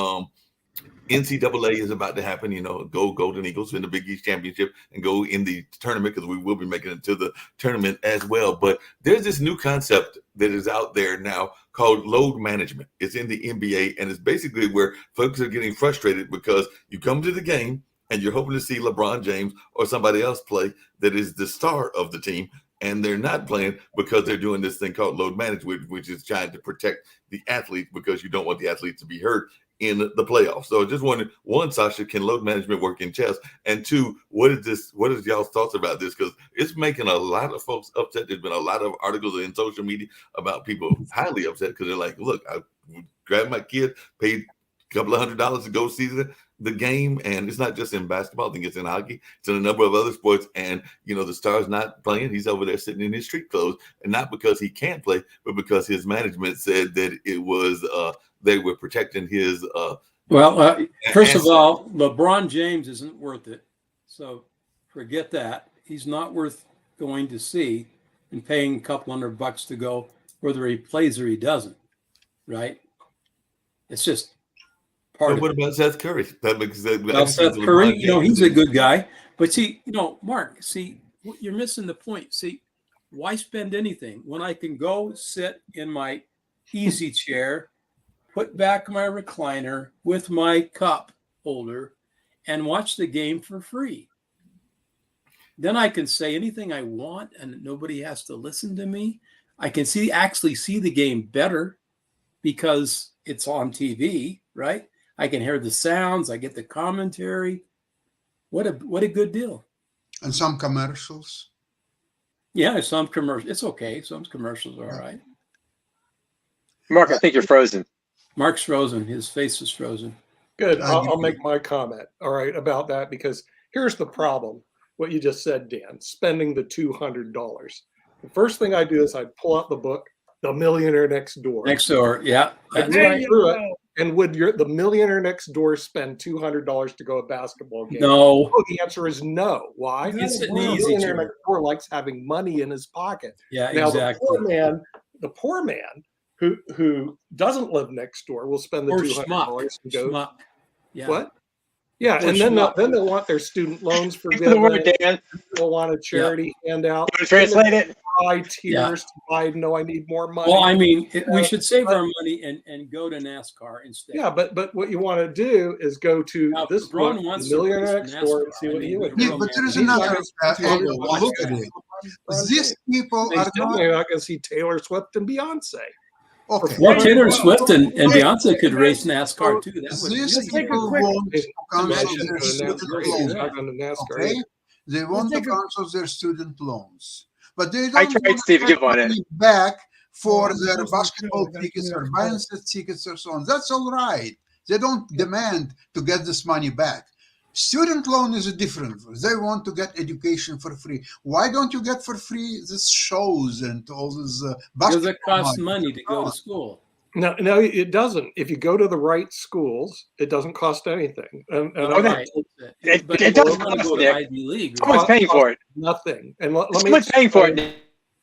NCAA is about to happen, go Golden Eagles win the Big East Championship and go in the tournament, because we will be making it to the tournament as well. But there's this new concept that is out there now called load management. It's in the NBA, and it's basically where folks are getting frustrated because you come to the game and you're hoping to see LeBron James or somebody else play that is the star of the team, and they're not playing because they're doing this thing called load management, which is trying to protect the athlete, because you don't want the athlete to be hurt in the playoffs. So I just wondered, one, Sasha, can load management work in chess? And two, what is y'all's thoughts about this? Because it's making a lot of folks upset. There's been a lot of articles in social media about people highly upset because they're like, look, I grabbed my kid, paid a couple of $100s to go see the game, and it's not just in basketball. I think it's in hockey. It's in a number of other sports, and the star's not playing. He's over there sitting in his street clothes, and not because he can't play, but because his management said that it was they were protecting his. First of all, LeBron James isn't worth it, so forget that. He's not worth going to see and paying a couple $100 to go, whether he plays or he doesn't. Right? It's just part And of what it. about Seth Curry? That makes sense. Well, Seth Curry, he's a good guy. But see, Mark, see, you're missing the point. See, why spend anything when I can go sit in my easy chair, put back my recliner with my cup holder, and watch the game for free? Then I can say anything I want, and nobody has to listen to me. I can actually see the game better because it's on TV, right? I can hear the sounds. I get the commentary. What a good deal. And some commercials. Yeah, some commercials. It's okay. Some commercials are all right. Mark, I think you're frozen. Mark's frozen. His face is frozen. Good. I'll make my comment, all right, about that, because here's the problem. What you just said, Dan, spending the $200. The first thing I do is I pull out the book, The Millionaire Next Door. Next door. Yeah. I That's read right. through it. And would the millionaire next door spend $200 to go to a basketball game? No. Oh, the answer is no. Why? It's an The easy millionaire chair. next door likes having money in his pocket. Yeah, Now exactly. the poor man who doesn't live next door will spend the Or $200 schmuck. and go. Schmuck. Yeah. What? Yeah, Or and then schmuck. they'll want their student loans Thanks for the word, forgiven. Dan. They'll want a charity handout. You wanna translate it? Cry tears to buy. No, I need more money. Well, I mean, we should save our money and go to NASCAR instead. Yeah, but what you want to do is go to Now, this LeBron book, wants The to Millionaire race Next Door, and NASCAR. see I what mean, he would we do. Yeah, but there is He's not another gonna see Taylor look Swift. at it. These people He's are not definitely not going to see Taylor Swift and Beyonce. okay. Well, Taylor Swift and Beyonce could race NASCAR too. That would These be people quick- want to cancel Imagine their going to student NASCAR. He's loans. not going to NASCAR. Okay, they want to take a- cancel their student loans, but they don't I tried, want Steve, to give get on it. money back for Oh, their that's basketball true. tickets That's or true. band tickets or so on. That's all right. They don't demand to get this money back. Student loan is a different. They want to get education for free. Why don't you get for free these shows and all this because basketball it costs money? money to go to school. No, it doesn't. If you go to the right schools, it doesn't cost anything. And Okay. Right. It- But it if does you want to cost, go to Nick. Ivy League, Someone's paying for it. nothing. And let me Someone's paying for it. explain-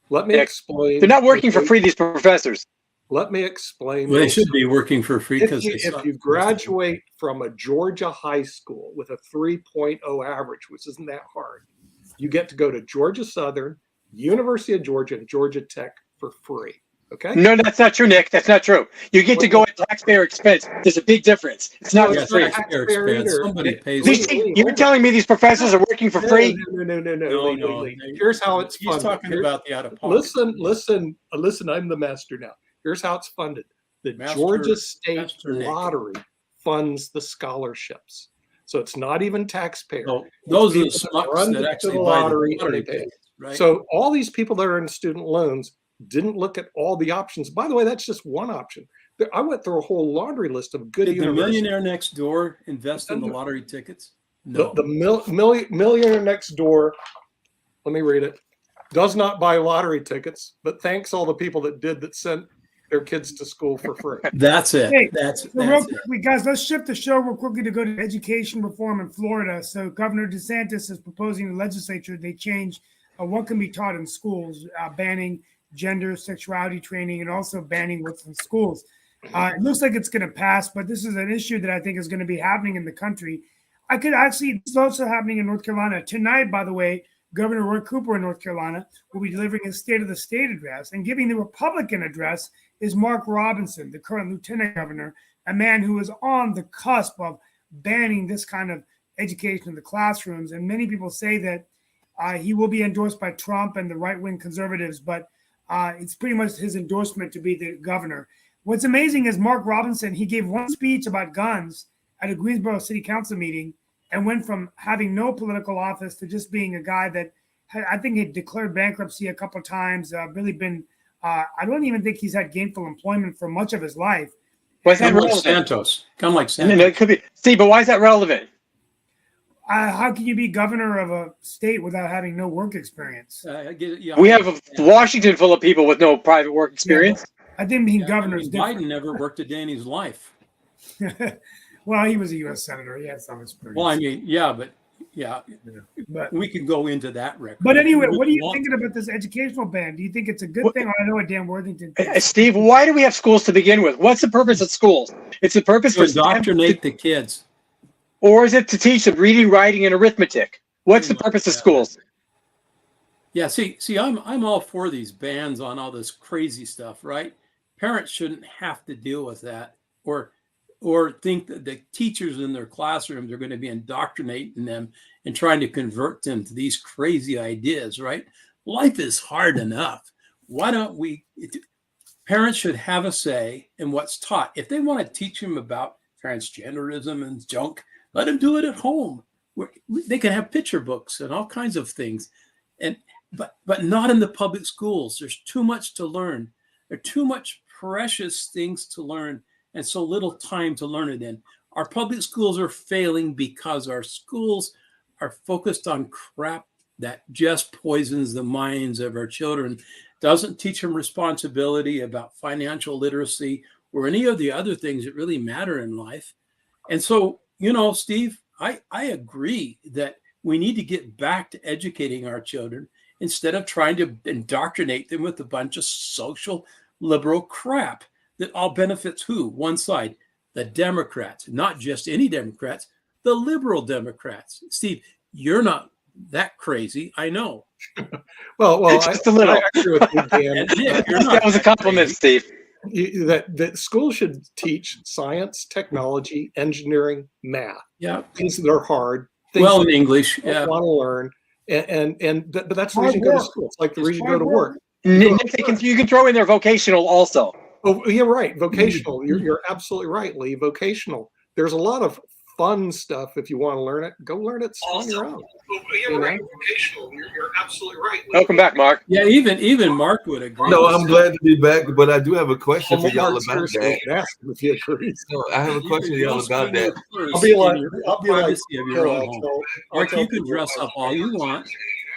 Let me Nick. explain. They're not working for free, these professors. Let me explain. well, they this. should be working for free If because you graduate from a Georgia high school with a 3.0 average, which isn't that hard, you get to go to Georgia Southern, University of Georgia, and Georgia Tech for free. Okay? No, that's not true, Nick. That's not true. You get to go at taxpayer expense. There's a big difference. It's not No, for it's free. not. taxpayer taxpayer expense. either. Somebody pays. You're telling me these professors are working for free? No. No. Wait. Here's how it's He's funded. talking Here- about the out of pocket. Listen. I'm the master now. Here's how it's funded. The Master- Georgia State Master Nick. Lottery funds the scholarships. So it's not even taxpayer. So those are the It's people that schmucks run that to actually the buy lottery the lottery and pay. tickets, right? So all these people that are in student loans didn't look at all the options. By the way, that's just one option. I went through a whole laundry list of good did the universities. millionaire next door invest in the lottery tickets? The, No. the millionaire next door, let me read it, does not buy lottery tickets, but thanks all the people that did that sent their kids to school for free. That's it. Hey, That's So real it. quickly, guys, let's shift the show real quickly to go to education reform in Florida. So Governor DeSantis is proposing the legislature they change what can be taught in schools, banning gender, sexuality training, and also banning what's in schools. It looks like it's going to pass, but this is an issue that I think is going to be happening in the country. I could actually, it's also happening in North Carolina. Tonight, by the way, Governor Roy Cooper in North Carolina will be delivering his State of the State address, and giving the Republican address is Mark Robinson, the current lieutenant governor, a man who is on the cusp of banning this kind of education in the classrooms. And many people say that he will be endorsed by Trump and the right-wing conservatives, but it's pretty much his endorsement to be the governor. What's amazing is Mark Robinson, he gave one speech about guns at a Greensboro City Council meeting and went from having no political office to just being a guy that had, I think, had declared bankruptcy a couple of times, really been, I don't even think he's had gainful employment for much of his life. Why is that Kind of like relevant? Santos. Kind of like No, Santos. no, it could be. Steve, but why is that relevant? How can you be governor of a state without having no work experience? I get it, yeah. We have a Washington full of people with no private work experience. I think being Yeah, governor I is mean, different. Biden never worked a day in his life. Well, he was a U.S. senator. He had some experience. Well, I mean, yeah, but Yeah, But we could go into that record. but anyway, We what are you want- thinking about this educational ban? Do you think it's a good What- thing? I know what Dan Worthington Hey, thinks. Steve, why do we have schools to begin with? What's the purpose of schools? It's the purpose To for them indoctrinate the kids. or is it to teach them reading, writing, and arithmetic? What's the purpose of schools? Yeah, see, I'm all for these bans on all this crazy stuff, right? Parents shouldn't have to deal with that, or think that the teachers in their classrooms are going to be indoctrinating them and trying to convert them to these crazy ideas, right? Life is hard enough. Why don't we? Parents should have a say in what's taught. If they want to teach them about transgenderism and junk, let them do it at home. They can have picture books and all kinds of things, but not in the public schools. There's too much to learn. There are too much precious things to learn and so little time to learn it in. Our public schools are failing because our schools are focused on crap that just poisons the minds of our children, doesn't teach them responsibility about financial literacy or any of the other things that really matter in life. And so, Steve, I agree that we need to get back to educating our children instead of trying to indoctrinate them with a bunch of social liberal crap that all benefits who? One side, the Democrats, not just any Democrats, the liberal Democrats. Steve, you're not that crazy, I know. Well, Just a little. I agree with you, Dan. And Nick, you're not That was a compliment, crazy. Steve. that schools should teach science, technology, engineering, math, Yeah, things that are hard, things well, that in English, you yeah. want to learn, but that's the Hard reason you go to work. school. It's like the It's reason you go hard to work. Nick, you can throw in there vocational also. Oh, you're right. Vocational. You're absolutely right, Lee. Vocational. There's a lot of fun stuff if you want to learn it. Go learn it on your own. Oh, you're right. Vocational. You're absolutely right, Lee. Welcome back, Mark. Yeah, even Mark would agree. No, with I'm that. glad to be back, but I do have a question Well, for y'all Mark, about seriously, that. ask him if he agrees. No, I have a question for y'all about that. I'll be like, privacy of your own home. I'll Mark, tell you can people dress up all you want.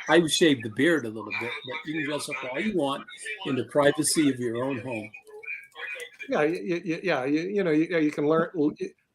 I would shave the beard a little bit, but you can dress up all you want in the privacy of your own home. Yeah, you can learn.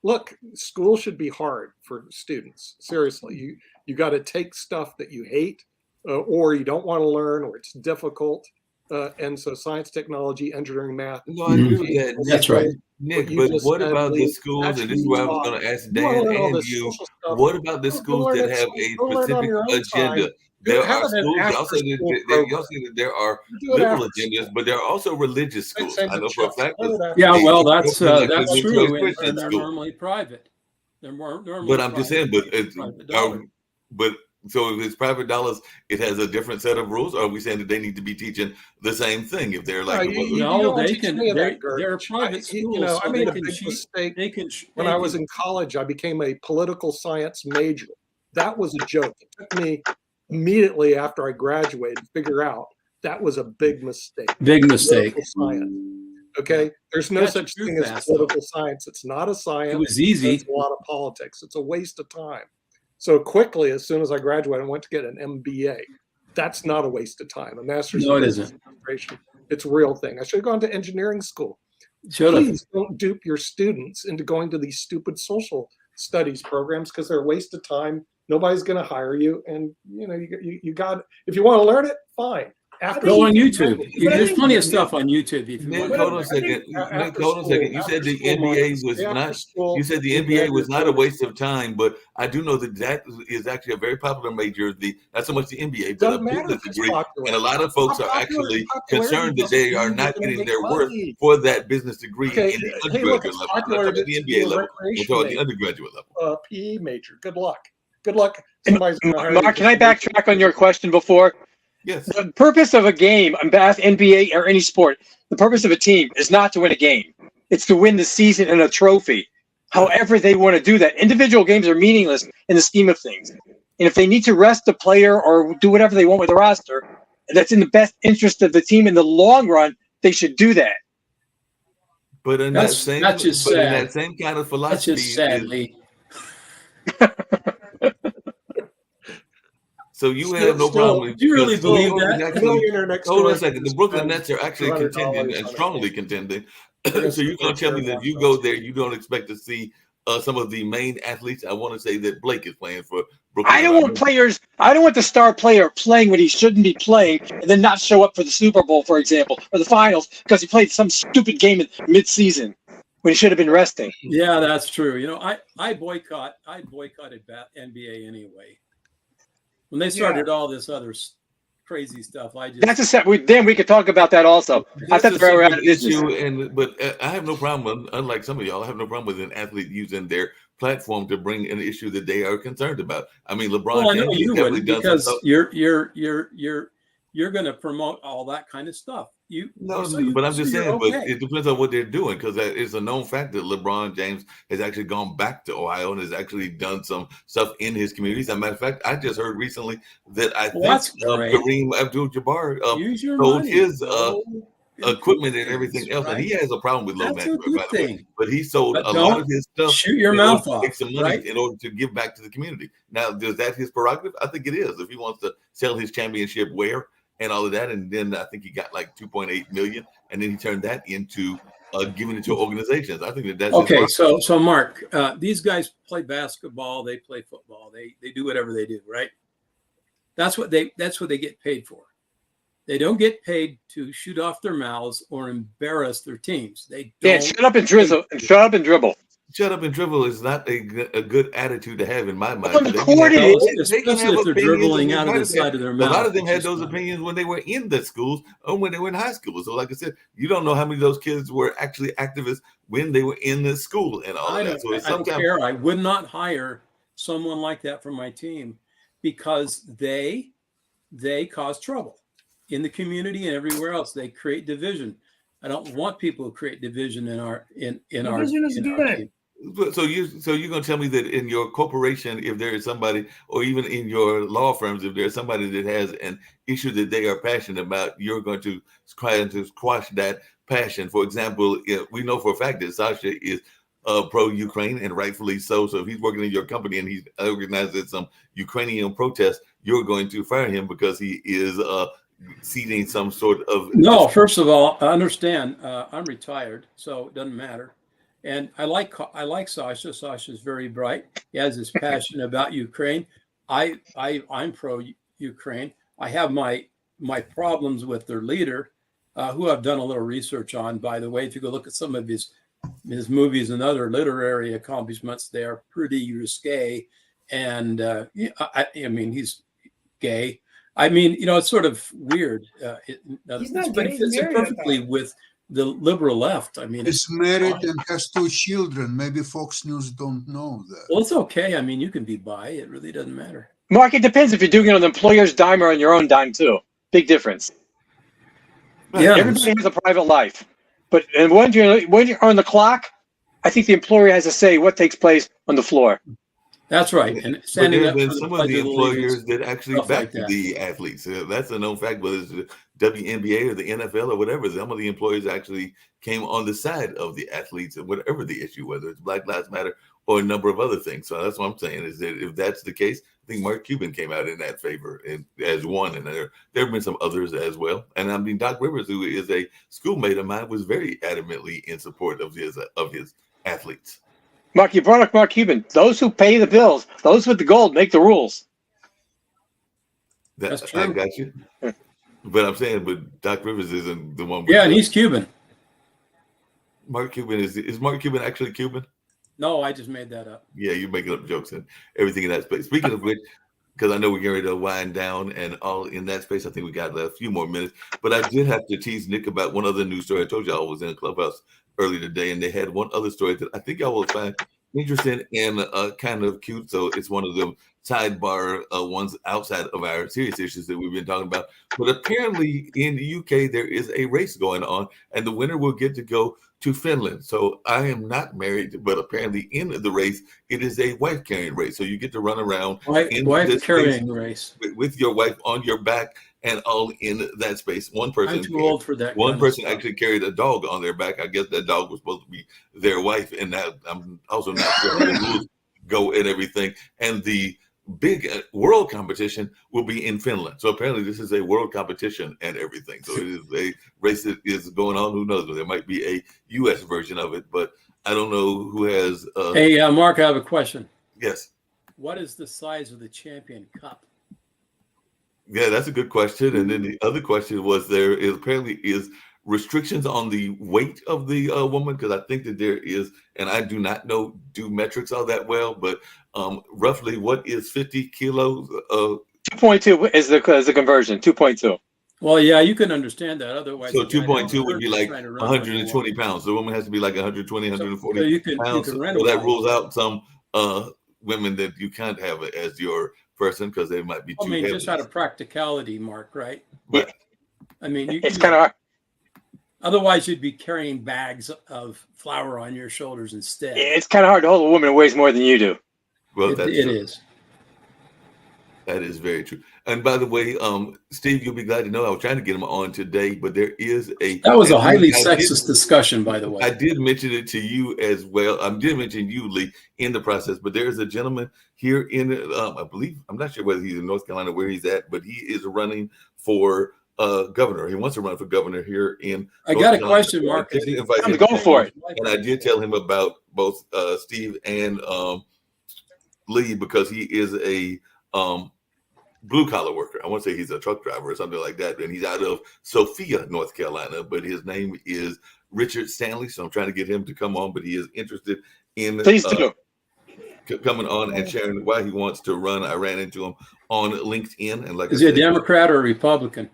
Look, school should be hard for students. Seriously, you got to take stuff that you hate, or you don't want to learn, or it's difficult. And so, science, technology, engineering, math. No, I agree with that. That's right. Nick, you but just what said, about the Lee, schools, that and this is should where I be was taught. going to ask You wanna Dan learn all and this you, social stuff, what about the go schools learn that at have school. a Go learn on specific your own agenda? time. There Have are it an schools, y'all say after-school that, program. y'all say that there are Do it liberal after agendas, but there are also religious schools. Send I the know for a checks. fact Put it that after Yeah, a well, that's Christian true, and Christian they're school. normally private. They're more normally. But I'm just saying, but private dollar. but so if it's private dollars, it has a different set of rules. Or are we saying that they need to be teaching the same thing if they're like? you No, don't they teach can. any of that, They're Gert. private schools. I so made they a can big cheat. mistake They can. when they I was can- in college. I became a political science major. That was a joke. It took me immediately after I graduated to figure out that was a big mistake. Big mistake. Political science. Okay, there's no Got such you thing as fast, though. political science. It's not a science. It was easy. It's a lot of politics. It's a waste of time. So quickly, as soon as I graduated, I went to get an MBA. That's not a waste of time. A master's No, in it business isn't. administration. It's a real thing. I should have gone to engineering school. Should have. Please don't dupe your students into going to these stupid social studies programs because they're a waste of time. Nobody's going to hire you, and you got. If you want to learn it, fine. After Go on school- YouTube. There's plenty of stuff on YouTube if you Nick, want. hold on a to. second. Nick, After hold on a second. You school- said the after school, NBA Marcus, was after not. school, You said the you NBA had was your not a waste of time, but I do know that is actually a very popular major. Not so much the NBA, but a Doesn't matter business if it's degree, popular. and a lot of folks are actually concerned that they are not getting their worth for that business degree Okay, in the hey, look, undergraduate it's level. I'm popular not talking to the be NBA a level. I'm recreation talking the major. undergraduate level. PE major. Good luck. Good luck. Somebody's gonna hire you. Mark, can I backtrack on your question before? Yes. The purpose of a game, NBA or any sport, the purpose of a team is not to win a game. It's to win the season and a trophy. However they want to do that. Individual games are meaningless in the scheme of things. And if they need to rest a player or do whatever they want with the roster, that's in the best interest of the team in the long run, they should do that. But in That's that same, just but in sad. that same kind of That's philosophy, just sadly. so you have no Still- problem. do you really because believe Brooklyn that? actually- Hold on a second. The Brooklyn spend Nets are actually $200 contending and on a strongly game. contending. gonna So you're going to spend tell me that if you $200 go there, you don't expect to see some of the main athletes. I want to say that Blake is playing for I don't want players. I don't want the star player playing when he shouldn't be playing, and then not show up for the Super Bowl, for example, or the finals because he played some stupid game in mid-season when he should have been resting. Yeah, that's true. You know, I boycotted NBA anyway. When they started all this other crazy stuff, I just That's a set. Then we could talk about that also. I thought they were out of business. But I have no problem. Unlike some of y'all, I have no problem with an athlete using their platform to bring an issue that they are concerned about. I mean, LeBron. Well, I know James you has definitely would done because some you're going to promote all that kind of stuff. but I'm just saying. But it depends on what they're doing because it's a known fact that LeBron James has actually gone back to Ohio and has actually done some stuff in his communities. As a matter of fact, I just heard recently that Kareem Abdul-Jabbar sold his equipment and everything else, and he has a problem with low management, by the way. But he sold a lot of his stuff. Shoot your mouth off. Make some money in order to give back to the community. Now, is that his prerogative? I think it is. If he wants to sell his championship wear and all of that, and then I think he got like 2.8 million, and then he turned that into giving it to organizations. I think that's okay. So Mark, these guys play basketball, they play football, they do whatever they do, right? That's what they get paid for. They don't get paid to shoot off their mouths or embarrass their teams. They don't. Yeah, shut up and drizzle and shut up and dribble. Shut up and dribble is not a good attitude to have in my mind. Especially if they're dribbling out of the side of their mouth. A lot of them had those opinions when they were in the schools or when they were in high school. So, like I said, you don't know how many of those kids were actually activists when they were in the school and all of that. So I don't care. I would not hire someone like that for my team because they cause trouble in the community and everywhere else. They create division. I don't want people who create division in our team. So you're gonna tell me that in your corporation, if there is somebody, or even in your law firms, if there's somebody that has an issue that they are passionate about, you're going to try to squash that passion. For example, we know for a fact that Sasha is pro-Ukraine, and rightfully so. So if he's working in your company and he's organizing some Ukrainian protests, you're going to fire him because he is seeding some sort of. No, first of all, I understand. I'm retired, so it doesn't matter. And I like Sasha. Sasha's very bright. He has his passion about Ukraine. I'm pro-Ukraine. I have my problems with their leader, who I've done a little research on. By the way, if you go look at some of his movies and other literary accomplishments, they are pretty risque. And I mean, he's gay. I mean, it's sort of weird. He's not but gay. it fits perfectly with the liberal left. I mean, he's married and has 2 children. Maybe Fox News don't know that. Well, it's okay. I mean, you can be bi. It really doesn't matter. Mark, it depends if you're doing it on the employer's dime or on your own dime too. Big difference. Yeah, everybody has a private life, but when you're on the clock, I think the employer has to say what takes place on the floor. That's right. And standing up for some of the employers that actually back like the athletes. That's a known fact, whether it's the WNBA or the NFL or whatever. Some of the employers actually came on the side of the athletes and whatever the issue, whether it's Black Lives Matter or a number of other things. So that's what I'm saying is that if that's the case, I think Mark Cuban came out in that favor as one, and there have been some others as well. And I mean, Doc Rivers, who is a schoolmate of mine, was very adamantly in support of his athletes. Mark, you brought up Mark Cuban. Those who pay the bills, those with the gold, make the rules. That's true. I got you. But I'm saying, but Doc Rivers isn't the one. Yeah, and he's Cuban. Mark Cuban is Mark Cuban actually Cuban? No, I just made that up. Yeah, you're making up jokes and everything in that space. Speaking of which, because I know we're getting ready to wind down and all in that space, I think we got a few more minutes. But I did have to tease Nick about one other news story. I told y'all I was in a clubhouse earlier today, and they had one other story that I think y'all will find interesting and kind of cute. So it's one of the sidebar ones outside of our serious issues that we've been talking about. But apparently in the UK, there is a race going on, and the winner will get to go to Finland. So I am not married, but apparently in the race, it is a wife carrying race. So you get to run around wife carrying race with your wife on your back and all in that space. One person, I'm too old for that. One person actually carried a dog on their back. I guess that dog was supposed to be their wife, and that I'm also not sure how the rules go and everything. And the big world competition will be in Finland. So apparently this is a world competition and everything. So it is a race that is going on. Who knows? There might be a U.S. version of it, but I don't know who has. Hey, Mark, I have a question. Yes. what is the size of the Champion Cup? Yeah, that's a good question. And then the other question was there is apparently is restrictions on the weight of the woman, because I think that there is, and I do not do metrics all that well, but roughly what is 50 kilos? 2.2 is the conversion. 2.2. Well, yeah, you can understand that. Otherwise, So the guy 2.2 would hurt be is like trying to run 120 pounds. The woman has to be like 120, 140 So you can pounds. rent So a that bike. rules out some women that you can't have as your person because they might be too I mean, heavy. just out of practicality, Mark, right? But I mean, It's kind of hard. otherwise you'd be carrying bags of flour on your shoulders instead. It's kind of hard to hold a woman who weighs more than you do. well, It that's it true. is. That is very true. And by the way, Steve, you'll be glad to know I was trying to get him on today, but there is a. That was a and highly I sexist discussion, by the way. I did mention it to you as well. I did mention you, Lee, in the process, but there is a gentleman here in, I believe, I'm not sure whether he's in North Carolina, where he's at, but he is running for governor. He wants to run for governor here in. I North got a Carolina. question, So I Mark. did invite I'm him going for it. And I did tell him about both Steve and Lee, because he is a blue collar worker. I want to say he's a truck driver or something like that. And he's out of Sophia, North Carolina, but his name is Richard Stanley. So I'm trying to get him to come on, but he is interested in Please do. coming on and sharing why he wants to run. I ran into him on LinkedIn. And like Is I he a said, Democrat or a Republican?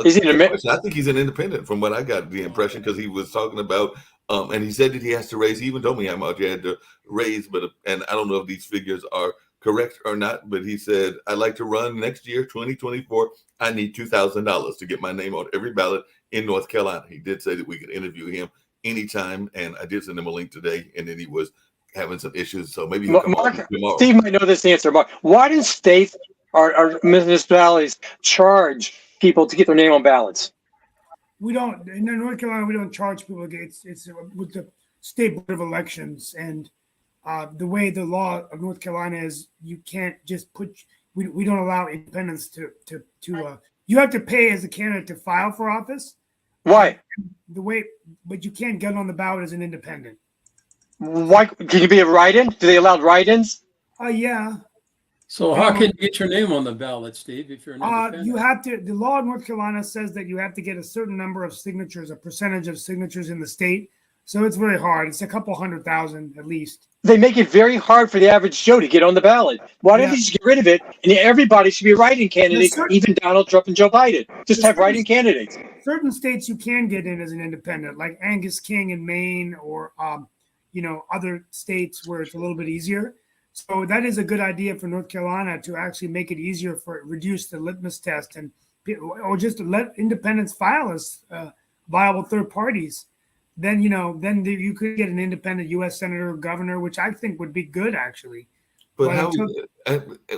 Is he an I think he's an independent from what I got the impression, because he was talking about, and he said that he has to raise, he even told me how much he had to raise, and I don't know if these figures are correct or not, but he said, I'd like to run next year, 2024. I need $2,000 to get my name on every ballot in North Carolina. He did say that we could interview him anytime, and I did send him a link today, and then he was having some issues, so maybe he'll come on tomorrow. Steve might know this answer, Mark. Why do states or municipalities charge people to get their name on ballots? We don't in North Carolina. We don't charge people. It's with the state board of elections, and the way the law of North Carolina is, you can't just put. We don't allow independents to. You have to pay as a candidate to file for office. Why? But you can't get on the ballot as an independent. Why can you be a write-in? Do they allow write-ins? Yeah. So how can you get your name on the ballot, Steve, if you're an independent? You have to. The law of North Carolina says that you have to get a certain number of signatures, a percentage of signatures in the state. So it's very hard. It's a couple 100,000 at least. They make it very hard for the average Joe to get on the ballot. Why don't you just get rid of it? And everybody should be a write-in candidate, even Donald Trump and Joe Biden. Just have write-in candidates. Certain states you can get in as an independent, like Angus King in Maine, or other states where it's a little bit easier. So that is a good idea for North Carolina, to actually make it easier reduce the litmus test, or just to let independents file as viable third parties. Then you could get an independent U.S. senator or governor, which I think would be good, actually. But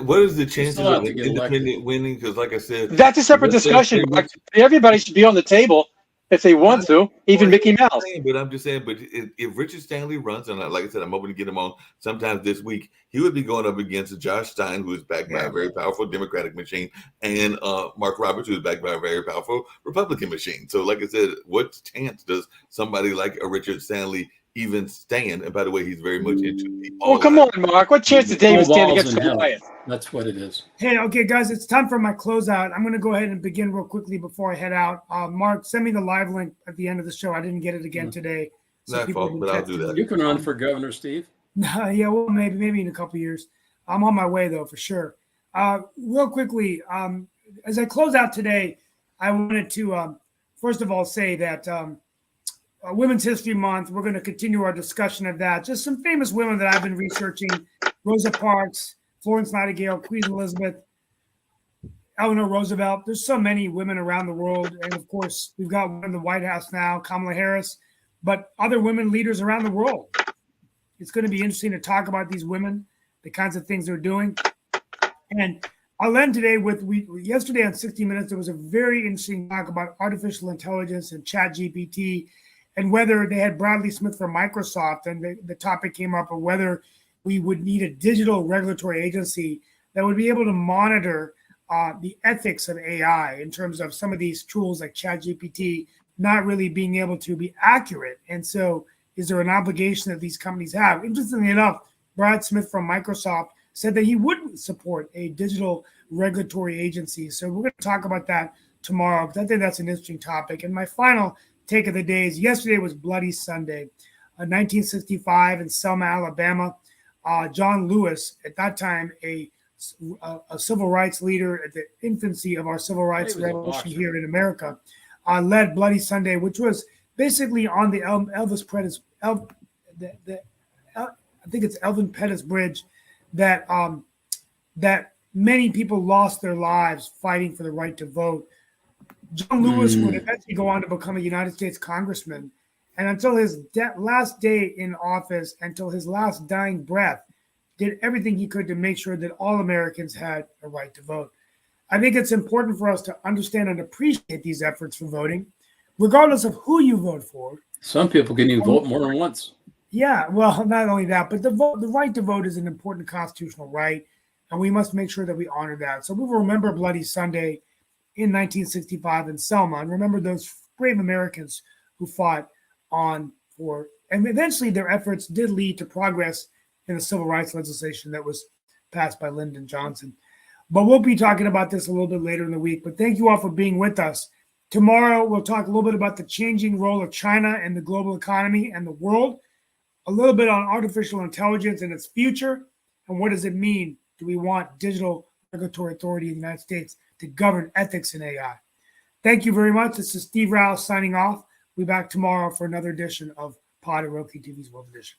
what is the chances of an independent winning? Because, like I said, that's a separate discussion. Everybody should be on the table if they want to, even Mickey Mouse. But I'm just saying, but if Richard Stanley runs, and like I said, I'm hoping to get him on sometime this week, he would be going up against Josh Stein, who is backed by a very powerful Democratic machine, and Mark Roberts, who is backed by a very powerful Republican machine. So, like I said, what chance does somebody like a Richard Stanley even stand? And by the way, he's very much into the. Well, come on, Mark. What chance did David stand against Goliath? That's what it is. Hey, okay, guys, it's time for my closeout. I'm going to go ahead and begin real quickly before I head out. Mark, send me the live link at the end of the show. I didn't get it again today. So Not fault, but I'll do that. You can run for governor, Steve. Yeah, well, maybe in a couple of years. I'm on my way, though, for sure. Real quickly, as I close out today, I wanted to, first of all, say that Women's History Month, we're going to continue our discussion of that. Just some famous women that I've been researching: Rosa Parks, Florence Nightingale, Queen Elizabeth, Eleanor Roosevelt. There's so many women around the world. And, of course, we've got one in the White House now, Kamala Harris, but other women leaders around the world. It's going to be interesting to talk about these women, the kinds of things they're doing. And I'll end today with, yesterday on 60 Minutes, there was a very interesting talk about artificial intelligence and ChatGPT, and whether they had Bradley Smith from Microsoft, and the topic came up of whether we would need a digital regulatory agency that would be able to monitor the ethics of AI in terms of some of these tools like ChatGPT not really being able to be accurate. And so is there an obligation that these companies have? Interestingly enough, Brad Smith from Microsoft said that he would support a digital regulatory agency. So we're going to talk about that tomorrow because I think that's an interesting topic. And my final take of the day is yesterday was Bloody Sunday, 1965 in Selma, Alabama. John Lewis, at that time a civil rights leader at the infancy of our civil rights revolution here in America, led Bloody Sunday, which was basically on the Elvis Pettis, I think it's Elvin Pettis Bridge, that many people lost their lives fighting for the right to vote. John Lewis would eventually go on to become a United States congressman, and until his last day in office, until his last dying breath, did everything he could to make sure that all Americans had a right to vote. I think it's important for us to understand and appreciate these efforts for voting, regardless of who you vote for. Some people can even vote more than once. Yeah, well, not only that, but the right to vote is an important constitutional right, and we must make sure that we honor that. So we will remember Bloody Sunday in 1965 in Selma, and remember those brave Americans who fought on for, and eventually their efforts did lead to progress in the civil rights legislation that was passed by Lyndon Johnson. But we'll be talking about this a little bit later in the week. But thank you all for being with us. Tomorrow, we'll talk a little bit about the changing role of China in the global economy and the world, a little bit on artificial intelligence and its future, and what does it mean? Do we want digital regulatory authority in the United States to govern ethics in AI? Thank you very much. This is Steve Rouse signing off. We'll be back tomorrow for another edition of Pod and Roku TV's World Edition.